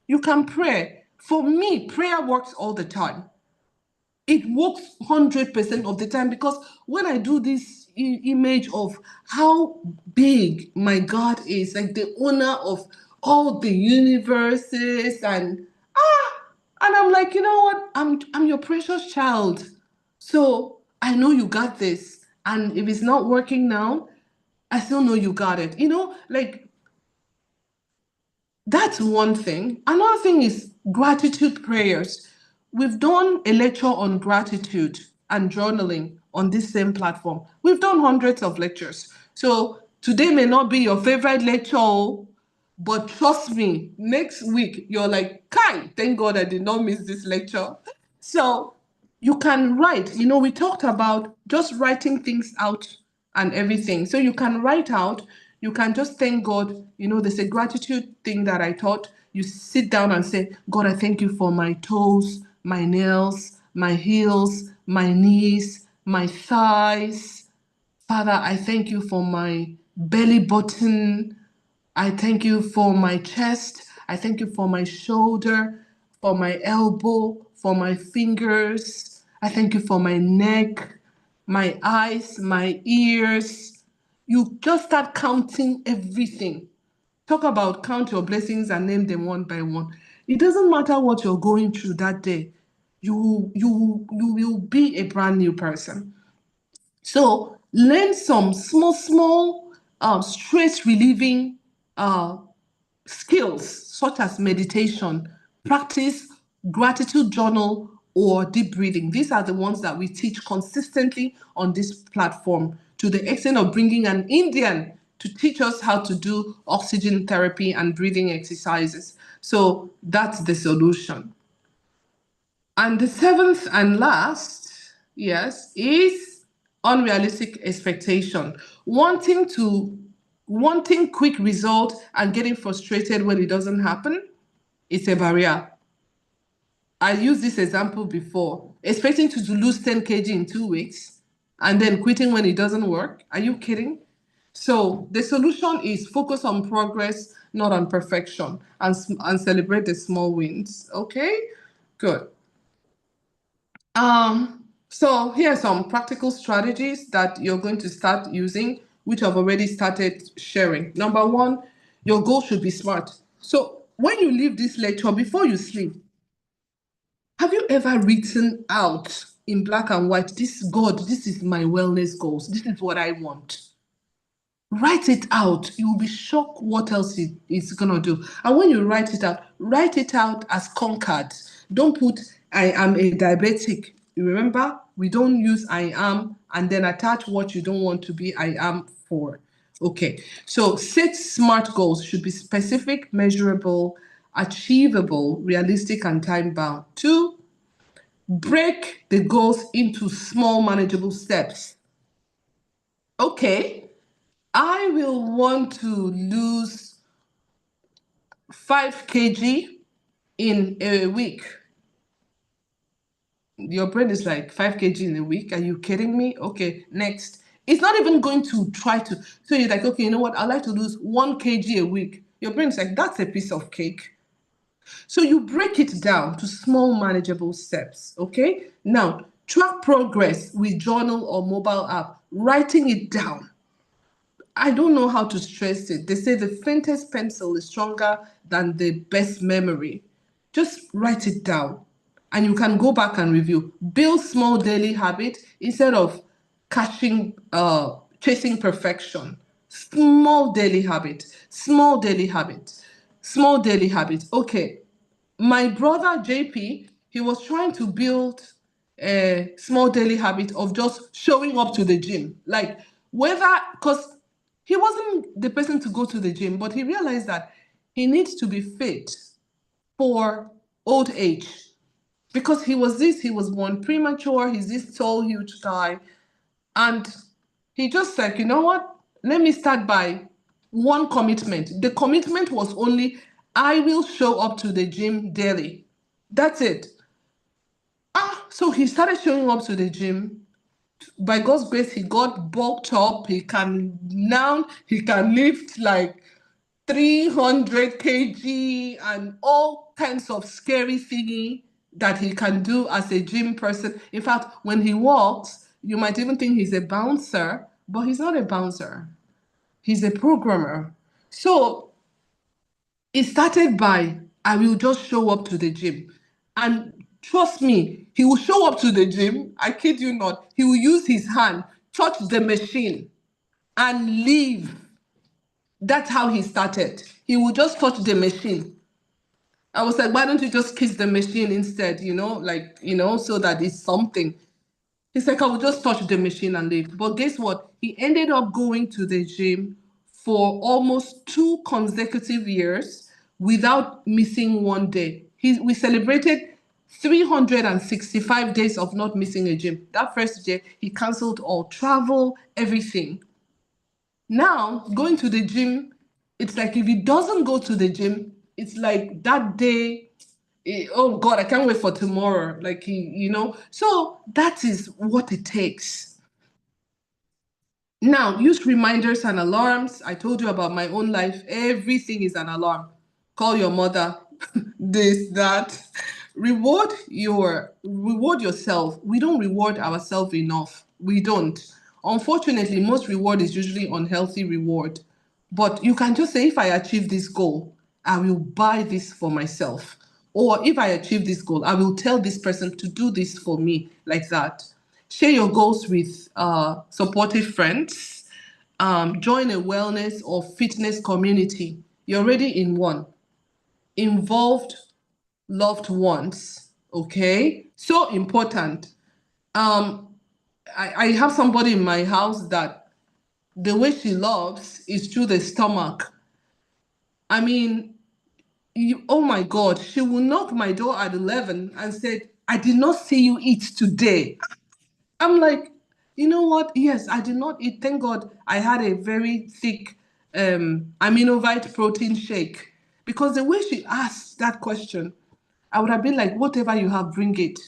You can pray. For me, prayer works all the time. It works 100% of the time because when I do this image of how big my God is, like the owner of all the universes, and I'm like, you know what? I'm your precious child. So I know you got this. And if it's not working now, I still know you got it. Like that's one thing. Another thing is gratitude prayers. We've done a lecture on gratitude and journaling on this same platform. We've done hundreds of lectures. So today may not be your favorite lecture, but trust me, next week you're like, Kai, thank God I did not miss this lecture. So you can write. We talked about just writing things out and everything. So you can write out, you can just thank God. There's a gratitude thing that I taught. You sit down and say, God, I thank you for my toes, my nails, my heels, my knees, my thighs. Father, I thank you for my belly button. I thank you for my chest. I thank you for my shoulder, for my elbow, for my fingers. I thank you for my neck, my eyes, my ears. You just start counting everything. Talk about count your blessings and name them one by one. It doesn't matter what you're going through that day. you will be a brand new person. So learn some small stress relieving uh, skills such as meditation, practice gratitude journal, or deep breathing. These are the ones that we teach consistently on this platform, to the extent of bringing an Indian to teach us how to do oxygen therapy and breathing exercises. So that's the solution. And the seventh and last, yes, is unrealistic expectation. Wanting quick result and getting frustrated when it doesn't happen, it's a barrier. I used this example before. Expecting to lose 10 kg in 2 weeks and then quitting when it doesn't work. Are you kidding? So the solution is focus on progress, not on perfection, and celebrate the small wins. Okay? Good. So here are some practical strategies that you're going to start using, which I've already started sharing. Number one, your goal should be SMART. So when you leave this lecture, before you sleep, have you ever written out in black and white, this is my wellness goals, this is what I want? Write it out. You'll be shocked what else it's gonna do. And when you write it out as conquered. Don't put I am a diabetic. You remember, we don't use I am and then attach what you don't want to be I am for. Okay, so set SMART goals should be specific, measurable, achievable, realistic, and time bound. Two, break the goals into small, manageable steps. Okay, I will want to lose 5 kg in a week. Your brain is like 5 kg in a week. Are you kidding me? Okay, next. It's not even going to try to. So you're like, okay, you know what? I'd like to lose 1 kg a week. Your brain's like, that's a piece of cake. So you break it down to small, manageable steps. Okay. Now, track progress with journal or mobile app, writing it down. I don't know how to stress it. They say the faintest pencil is stronger than the best memory. Just write it down and you can go back and review. Build small daily habit instead of chasing perfection. Small daily habit, small daily habit, small daily habit. Okay, my brother JP, he was trying to build a small daily habit of just showing up to the gym. Like, whether, because he wasn't the person to go to the gym, but he realized that he needs to be fit for old age. Because he was born premature, he's this tall, huge guy. And he just said, you know what? Let me start by one commitment. The commitment was only, I will show up to the gym daily. That's it. So he started showing up to the gym. By God's grace, he got bulked up. He can lift like 300 kg and all kinds of scary thingy that he can do as a gym person. In fact, when he walks, you might even think he's a bouncer, but he's not a bouncer. He's a programmer. So it started by, I will just show up to the gym. And trust me, he will show up to the gym. I kid you not. He will use his hand, touch the machine, and leave. That's how he started. He would just touch the machine. I was like, why don't you just kiss the machine instead, so that it's something. He's like, I will just touch the machine and leave. But guess what? He ended up going to the gym for almost 2 consecutive years without missing one day. We celebrated 365 days of not missing a gym. That first year, he canceled all travel, everything. Now, going to the gym, it's like if he doesn't go to the gym, it's like that day, oh God, I can't wait for tomorrow. Like so that is what it takes. Now, use reminders and alarms. I told you about my own life. Everything is an alarm. Call your mother, this, that. Reward yourself. We don't reward ourselves enough. We don't. Unfortunately, most reward is usually unhealthy reward. But you can just say, if I achieve this goal, I will buy this for myself. Or if I achieve this goal, I will tell this person to do this for me, like that. Share your goals with supportive friends. Join a wellness or fitness community. You're already in one. Involved loved ones. Okay, so important. Um, I have somebody in my house that the way she loves is through the stomach. I mean, oh my God, she will knock my door at 11 and said, I did not see you eat today. I'm like, you know what? Yes, I did not eat. Thank God I had a very thick aminovite protein shake. Because the way she asked that question, I would have been like, whatever you have, bring it.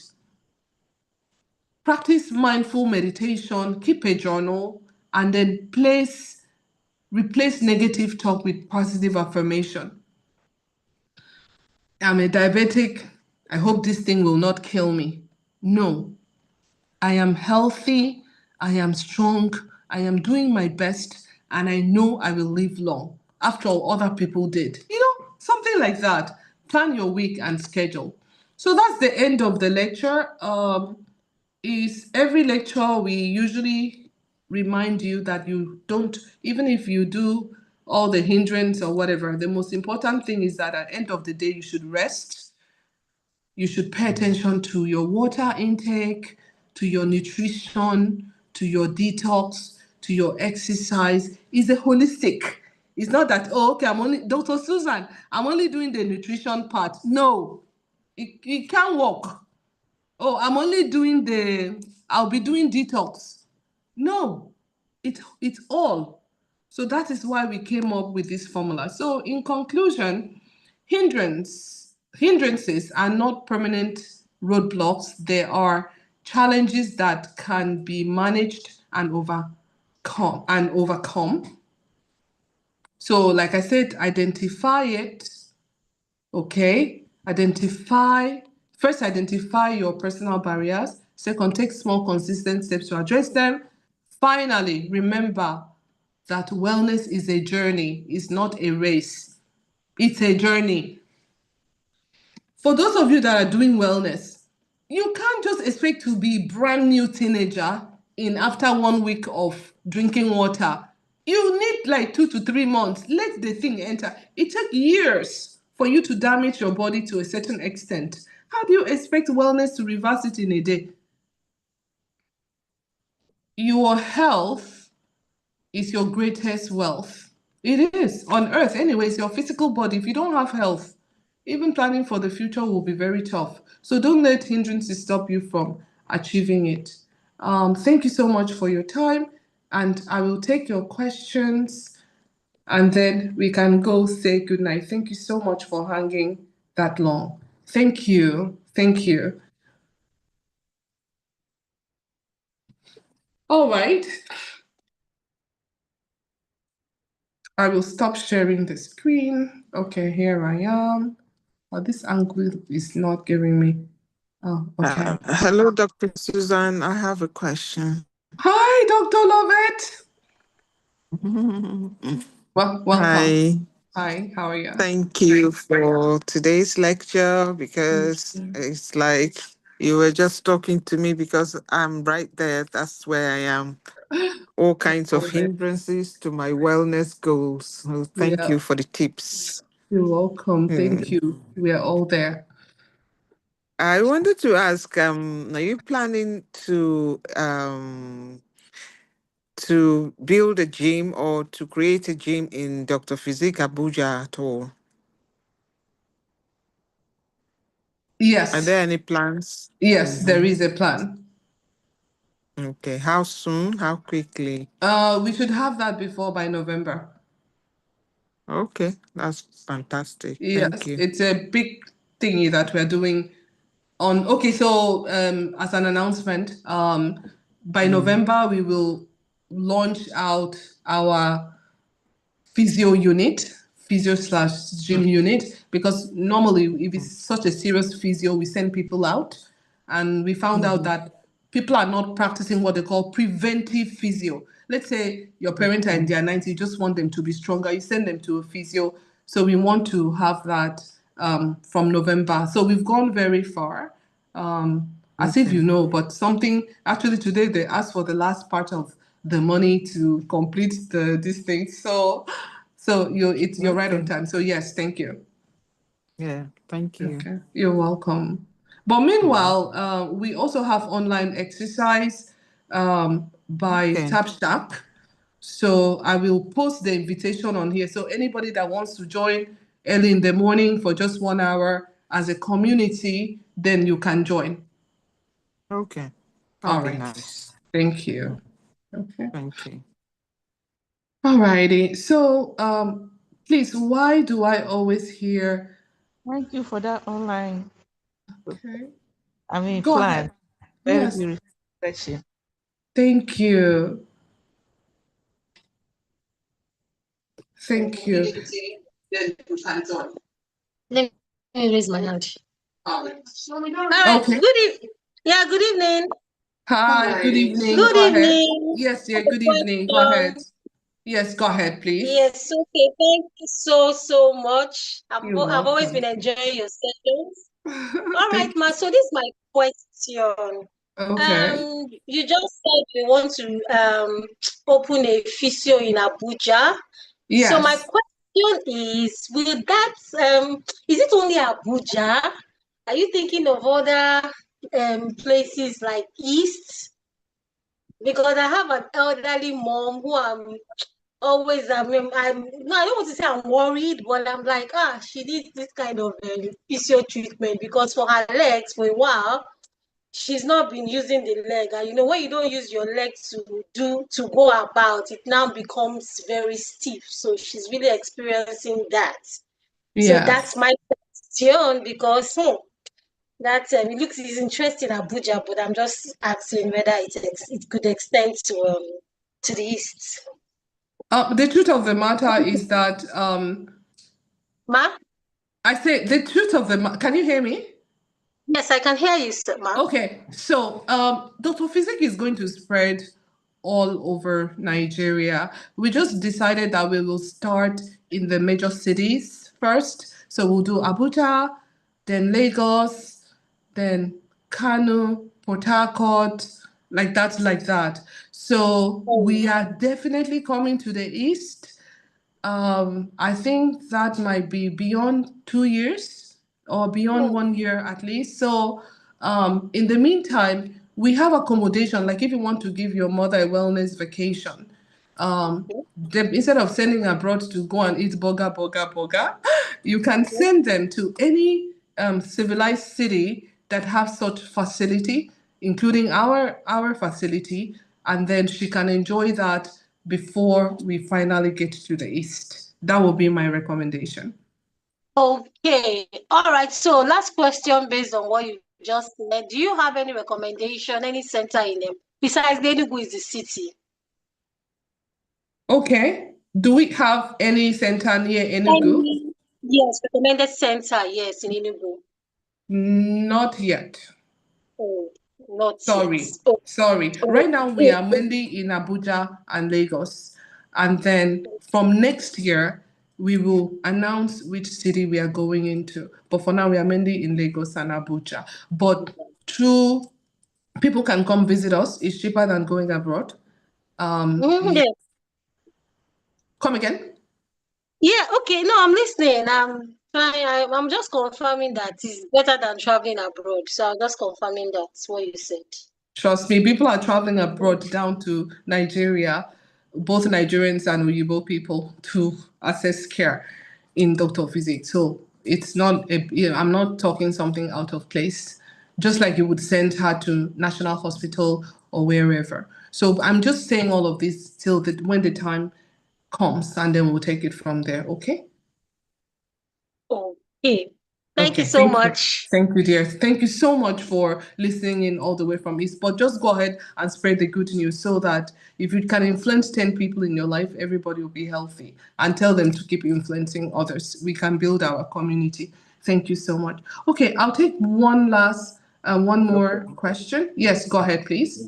Practice mindful meditation, keep a journal, and then replace negative talk with positive affirmation. I'm a diabetic. I hope this thing will not kill me. No, I am healthy. I am strong. I am doing my best. And I know I will live long. After all, other people did. Something like that. Plan your week and schedule. So that's the end of the lecture. Is every lecture we usually remind you that you don't, even if you do all the hindrance or whatever, the most important thing is that at the end of the day, you should rest. You should pay attention to your water intake, to your nutrition, to your detox, to your exercise. It's a holistic. It's not that, oh, okay, I'm only, Dr. Susan, I'm only doing the nutrition part. No, it can't work. Oh, I'll be doing detox. No, it's all. So that is why we came up with this formula. So in conclusion, hindrances are not permanent roadblocks. They are challenges that can be managed and overcome. So like I said, identify it. Okay, identify your personal barriers. Second, take small, consistent steps to address them. Finally, remember that wellness is a journey, it's not a race. It's a journey. For those of you that are doing wellness, you can't just expect to be brand new teenager in after 1 week of drinking water. You need like 2 to 3 months. Let the thing enter. It takes years for you to damage your body to a certain extent. How do you expect wellness to reverse it in a day? Your health is your greatest wealth. It is on earth, anyways, your physical body. If you don't have health, even planning for the future will be very tough. So don't let hindrances stop you from achieving it. Thank you so much for your time, and I will take your questions and then we can go say goodnight. Thank you so much for hanging that long. Thank you. Thank you. All right. I will stop sharing the screen. Okay, here I am. Oh, this angle is not giving me. Oh, okay.
Hello, Dr. Susan. I have a question.
Hi, Dr. Lovett. Welcome.
Hi.
Hi, how are you?
Thank you for today's lecture because it's like you were just talking to me because I'm right there. That's where I am. All kinds of
Okay.
hindrances to my wellness goals. So thank
Yeah,
you for the tips.
you're welcome. Thank
Hmm.
you. We are all there.
I wanted to ask, are you planning to build a gym or to create a gym in Dr. Physique Abuja at all? Are
Yes,
there any plans?
yes, there
Mm-hmm.
is a plan.
Okay. How soon? How quickly?
We should have that by November.
Okay, that's fantastic. Thank
Yes,
you.
it's a big thingy that we're doing on. Okay, so as an announcement, by
Mm,
November we will launch out our physio unit, physio slash gym
mm,
unit, because normally if
mm,
it's such a serious physio, we send people out, and we found out
mhm,
that people are not practicing what they call preventive physio. Let's say your parents are in
mm,
their 90s, you just want them to be stronger, you send them to a physio. So we want to have that from November. So we've gone very far. As if
Okay.
you know, but something actually today they asked for the last part of the money to complete this thing. So you're right on
Okay.
time. So yes, thank you.
Yeah. Thank you.
Okay, you're welcome. But
Yeah.
meanwhile, we also have online exercise by
Okay.
TapStack. So I will post the invitation on here. So anybody that wants to join early in the morning for just 1 hour as a community, then you can join.
Okay. That'll
All
be
right.
nice.
Thank
Yeah.
you. Okay.
Thank you.
All righty. So please, why do I always hear?
Thank you for that online.
Okay. Go
Plan.
ahead.
Very
Yes.
beautiful reflection.
Thank you. Thank you. Then you can join.
Let me raise my hand.
All right.
All right.
Okay.
Good evening. Yeah, good evening.
Hi, good evening.
Good
Go ahead.
evening.
Yes,
I
yeah,
have a
good evening. Go ahead.
question.
Yes, go ahead, please.
Yes, okay. Thank you so much.
You're
I've always been
welcome.
enjoying your sessions. All right,
Thank
ma.
you.
So this is my question.
Okay.
You just said you want to open a physio in Abuja. So my
Yes.
question is, will that is it only Abuja? Are you thinking of other places like East? Because I have an elderly mom who I'm always, no, I don't want to say I'm worried, but I'm like, she needs this kind of physio treatment because for her legs for a while, she's not been using the leg. And you know, when you don't use your leg to go about, it now becomes very stiff. So she's really experiencing that. So that's
Yes.
my question because it looks is interesting Abuja, but I'm just asking whether it could extend to the east.
The truth of the matter is that
Ma?
I say the truth of the can you hear me?
Yes, I can hear you, sir, ma.
Okay, so Dr. Physic is going to spread all over Nigeria. We just decided that we will start in the major cities first. So we'll do Abuja, then Lagos, then Kano, Port Harcourt, like that. So
Oh,
we are definitely coming to the east. I think that might be beyond 2 years or beyond
oh,
1 year at least. So, in the meantime, we have accommodation. Like if you want to give your mother a wellness vacation,
okay,
instead of sending abroad to go and eat burger, you can
okay.
send them to any civilized city that have such facility, including our facility, and then she can enjoy that before we finally get to the east. That will be my recommendation.
Okay. All right. So last question based on what you just said. Do you have any recommendation, any center in them? Besides Enugu is the city.
Okay. Do we have any center near Enugu?
Any, yes, recommended center, yes, in Enugu.
Not yet.
Oh, not yet.
Sorry.
Oh,
Sorry.
oh,
Right now we
oh,
are mainly in Abuja and Lagos. And then from next year, we will announce which city we are going into. But for now, we are mainly in Lagos and Abuja. But true, people can come visit us. It's cheaper than going abroad.
yeah.
You come again?
Yeah, okay. No, I'm listening. I'm trying. I'm just confirming that it's better than traveling abroad. So I'm just confirming that's what you said.
Trust me, people are traveling abroad down to Nigeria, both Nigerians and Uyibo people, to access care in Dr. Physics. So it's not, I'm not talking something out of place, just like you would send her to National Hospital or wherever. So I'm just saying all of this till when the time comes, and then we'll take it from there, okay?
Okay. Thank you
Okay,
so
thank you.
much.
Thank you, dear. Thank you so much for listening in all the way from East. But just go ahead and spread the good news so that if you can influence 10 people in your life, everybody will be healthy. And tell them to keep influencing others. We can build our community. Thank you so much. Okay, I'll take one more question. Yes, go ahead, please.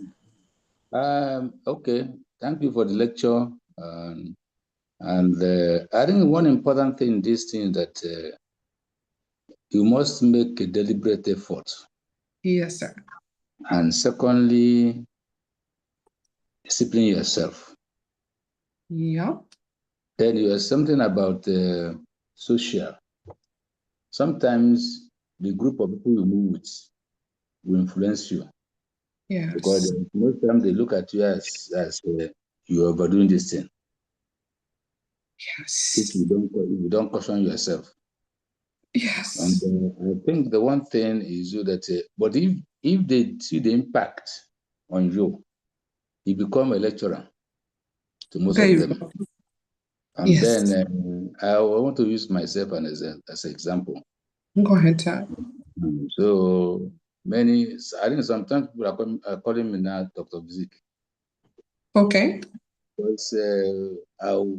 Okay, thank you for the lecture. And I think one important thing in this thing that you must make a deliberate effort.
Yes, sir.
And secondly, discipline yourself.
Yeah.
Then you have something about social. Sometimes the group of people you move with will influence you.
Yes.
Because most times they look at you as you are overdoing this thing.
Yes.
If you don't caution yourself.
Yes.
And I think the one thing is that, but if they see the impact on you, you become a lecturer to most
There
of
you
them.
go.
And
Yes.
then I want to use myself as an example.
Go ahead, sir.
So many, I think sometimes people are calling me now Dr. Bzik.
Okay.
Because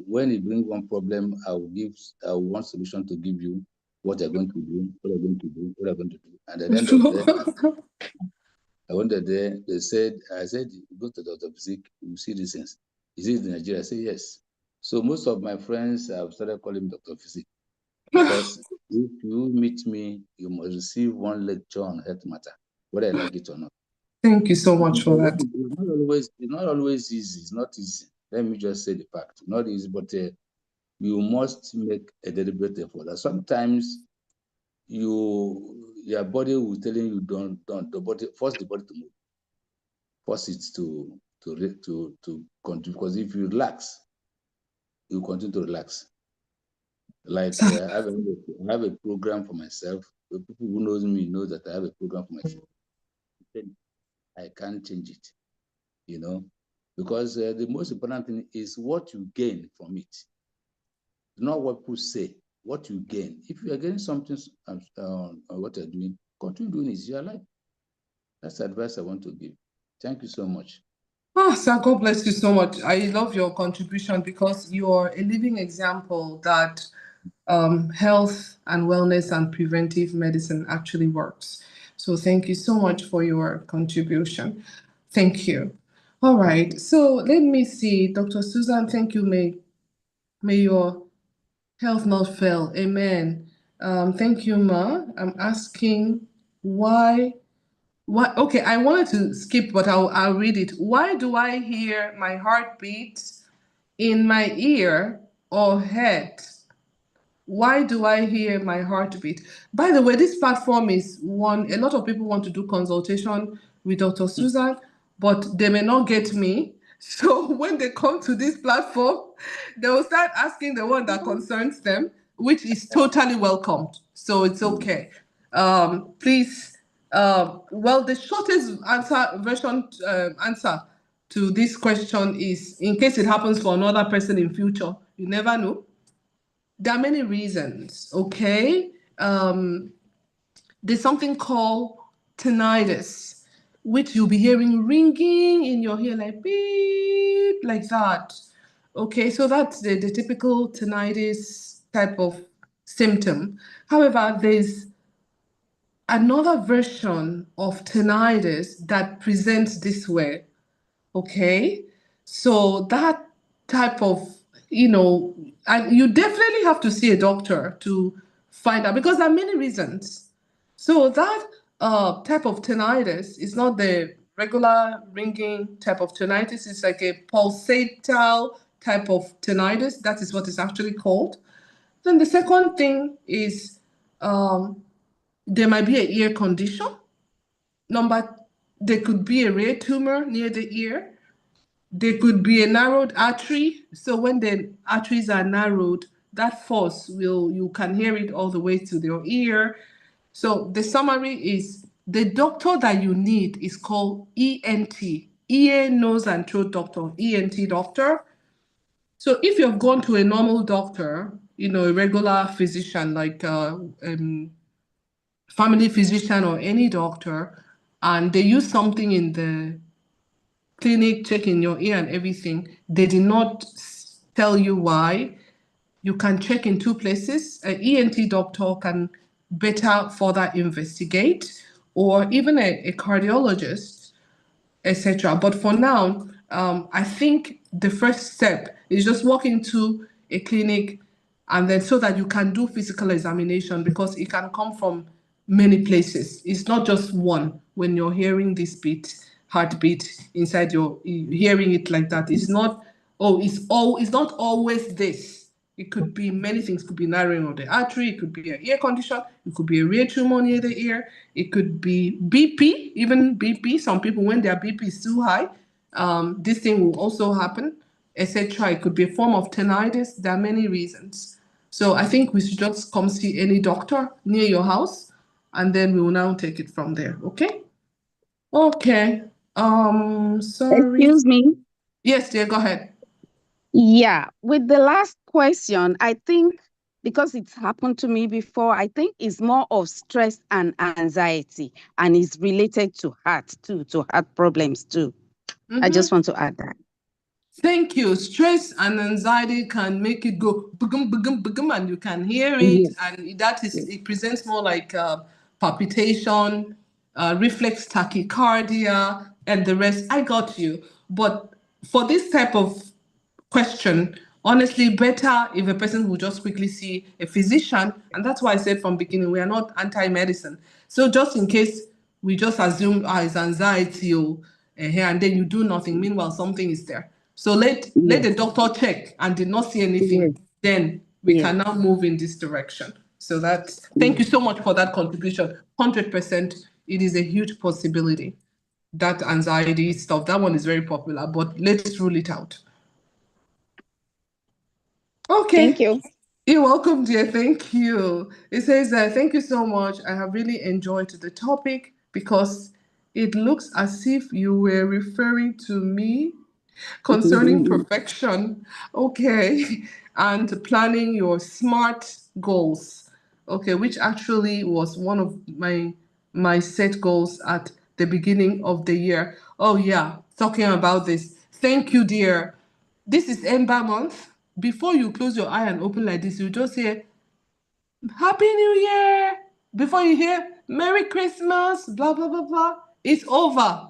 when you bring one problem, I will want solution to give you what you're going to do, what you're going to do, what you're going to do. And at the end of the day, I went there, I said, go to Dr. Bzik, you see these things. Is it in Nigeria? I say, yes. So most of my friends have started calling me Dr. Bzik because if you meet me, you must receive one lecture on health matter, whether I like it or not.
Thank you so much for that.
It's not always easy. It's not easy. Let me just say the fact. Not easy, but you must make a deliberate effort. And sometimes your body will tell you don't. Force the body to move. Force it to continue. Because if you relax, you continue to relax. Like I have a program for myself. The people who knows me know that I have a program for myself. I can't change it, because the most important thing is what you gain from it, not what people say. What you gain. If you are getting something on what you're doing, continue doing it. Your life. That's the advice I want to give. Thank you so much.
Sir, God bless you so much. I love your contribution because you're a living example that health and wellness and preventive medicine actually works. So thank you so much for your contribution. Thank you. All right. So let me see. Dr. Susan, thank you. May your health not fail. Amen. Thank you, Ma. I'm asking why. What? Okay, I wanted to skip, but I'll read it. Why do I hear my heartbeat in my ear or head? Why do I hear my heartbeat? By the way, this platform is one, a lot of people want to do consultation with Dr. Susan, but they may not get me. So when they come to this platform, they will start asking the one that concerns them, which is totally welcomed. So it's okay. Please, well, the shortest answer to this question is in case it happens for another person in future, you never know. There are many reasons, okay? There's something called tinnitus, which you'll be hearing ringing in your ear like beep, like that. Okay, so that's the typical tinnitus type of symptom. However, there's another version of tinnitus that presents this way. Okay, so that type of, and you definitely have to see a doctor to find out because there are many reasons. So that type of tinnitus is not the regular ringing type of tinnitus. It's like a pulsatal type of tinnitus. That is what it's actually called. Then the second thing is there might be an ear condition. There could be a rare tumor near the ear. There could be a narrowed artery. So when the arteries are narrowed, that force you can hear it all the way to your ear. So the summary is the doctor that you need is called ENT, ear, nose, and throat doctor, ENT doctor. So if you've gone to a normal doctor, a regular physician like family physician or any doctor, and they use something in the clinic, checking your ear and everything, they did not tell you why, you can check in two places. An ENT doctor can better further investigate, or even a cardiologist, etc. But for now, I think the first step is just walk into a clinic, and then so that you can do physical examination, because it can come from many places. It's not just one. When you're hearing this heartbeat inside your, hearing it like that, it's not, oh, it's not always this. It could be many things. It could be narrowing of the artery. It could be an ear condition. It could be a rare tumor near the ear. It could be BP, even BP. Some people, when their BP is too high, this thing will also happen, etc. It could be a form of tinnitus. There are many reasons. So I think we should just come see any doctor near your house, and then we will now take it from there. Okay? Okay. Sorry.
Excuse me.
Yes, dear, go ahead.
Yeah, with the last question, I think because it's happened to me before, I think it's more of stress and anxiety, and it's related to heart too, to heart problems too. I just want to add that.
Thank you. Stress and anxiety can make it go boogum, boogum, boogum, and you can hear it.
Yes.
And that is, it presents more like palpitation, reflex tachycardia, and the rest. I got you. But for this type of question, honestly, better if a person will just quickly see a physician. And that's why I said from beginning, we are not anti-medicine. So just in case we just assume it's anxiety or and then you do nothing, meanwhile something is there. So let the doctor check and did not see anything,
Yes.
then we can now move in this direction. So that's, thank you so much for that contribution. 100%, it is a huge possibility. That anxiety stuff, that one is very popular, but let's rule it out. Okay.
Thank you.
You're welcome, dear. Thank you. It says, thank you so much. I have really enjoyed the topic because it looks as if you were referring to me concerning perfection. Okay. And planning your SMART goals. Okay, which actually was one of my set goals at the beginning of the year. Oh yeah, talking about this. Thank you, dear. This is Ember month. Before you close your eye and open like this, you just hear Happy New Year. Before you hear Merry Christmas, blah blah blah blah. It's over.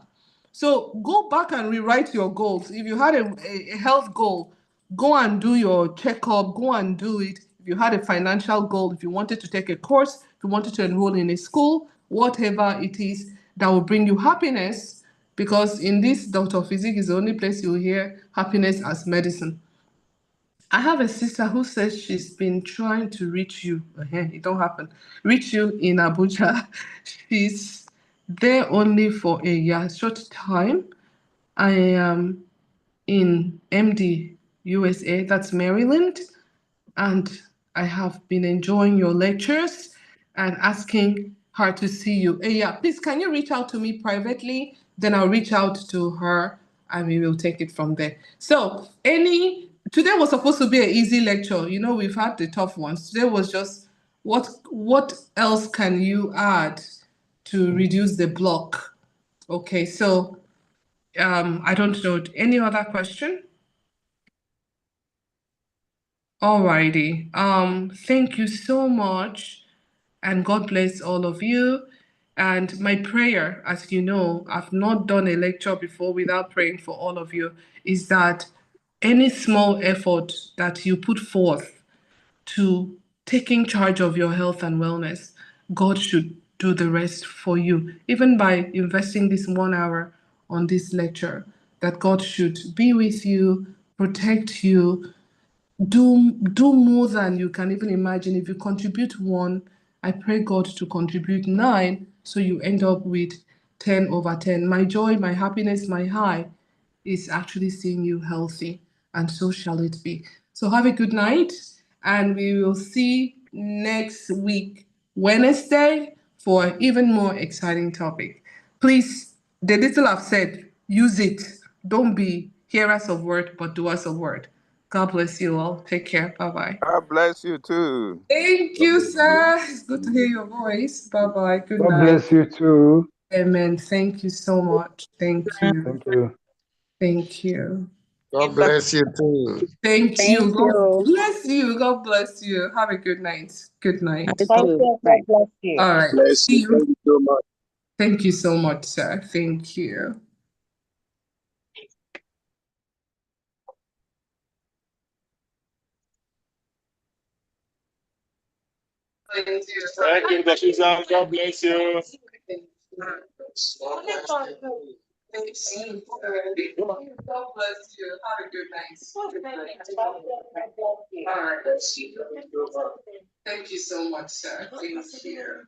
So go back and rewrite your goals. If you had a health goal, go and do your checkup, go and do it. If you had a financial goal, if you wanted to take a course, if you wanted to enroll in a school, whatever it is that will bring you happiness, because in this Dr. Physique is the only place you'll hear happiness as medicine. I have a sister who says she's been trying to reach you. It don't happen. Reach you in Abuja. She's there only for a short time. I am in MD, USA, that's Maryland, and I have been enjoying your lectures and asking her to see you. Yeah, please, can you reach out to me privately? Then I'll reach out to her and we will take it from there. So, today was supposed to be an easy lecture. You know, we've had the tough ones. Today was just what else can you add to reduce the block? Okay, so I don't know. Any other question? Alrighty. Thank you so much, and God bless all of you. And my prayer, as you know, I've not done a lecture before without praying for all of you, is that any small effort that you put forth to taking charge of your health and wellness, God should do the rest for you. Even by investing this 1 hour on this lecture, that God should be with you, protect you, do more than you can even imagine. If you contribute one, I pray God to contribute 9, so you end up with 10/10. My joy, my happiness, my high is actually seeing you healthy, and so shall it be. So have a good night, and we will see next week, Wednesday, for even more exciting topic. Please, the little I've said, use it. Don't be hearers of word, but doers of word. God bless you all. Take care. Bye bye.
God bless you too.
Thank you, sir. It's good to hear your voice. Bye bye. Good
God
night.
bless you too.
Amen. Thank you so much. Thank you.
Thank you.
Thank you.
God bless you too.
Thank
Thank
you. God
you.
bless you. God bless you. Have a good night. Good night.
You
Thank
too.
you.
Bye.
God bless you.
All right.
Bless
See
you. Thank
you.
you so much.
Thank you so much, sir. Thank you.
Thank you, Dr. Susan. God bless you.
God bless you. Have a good night. All right. Thank you so much, sir. Thank you.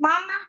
Mama.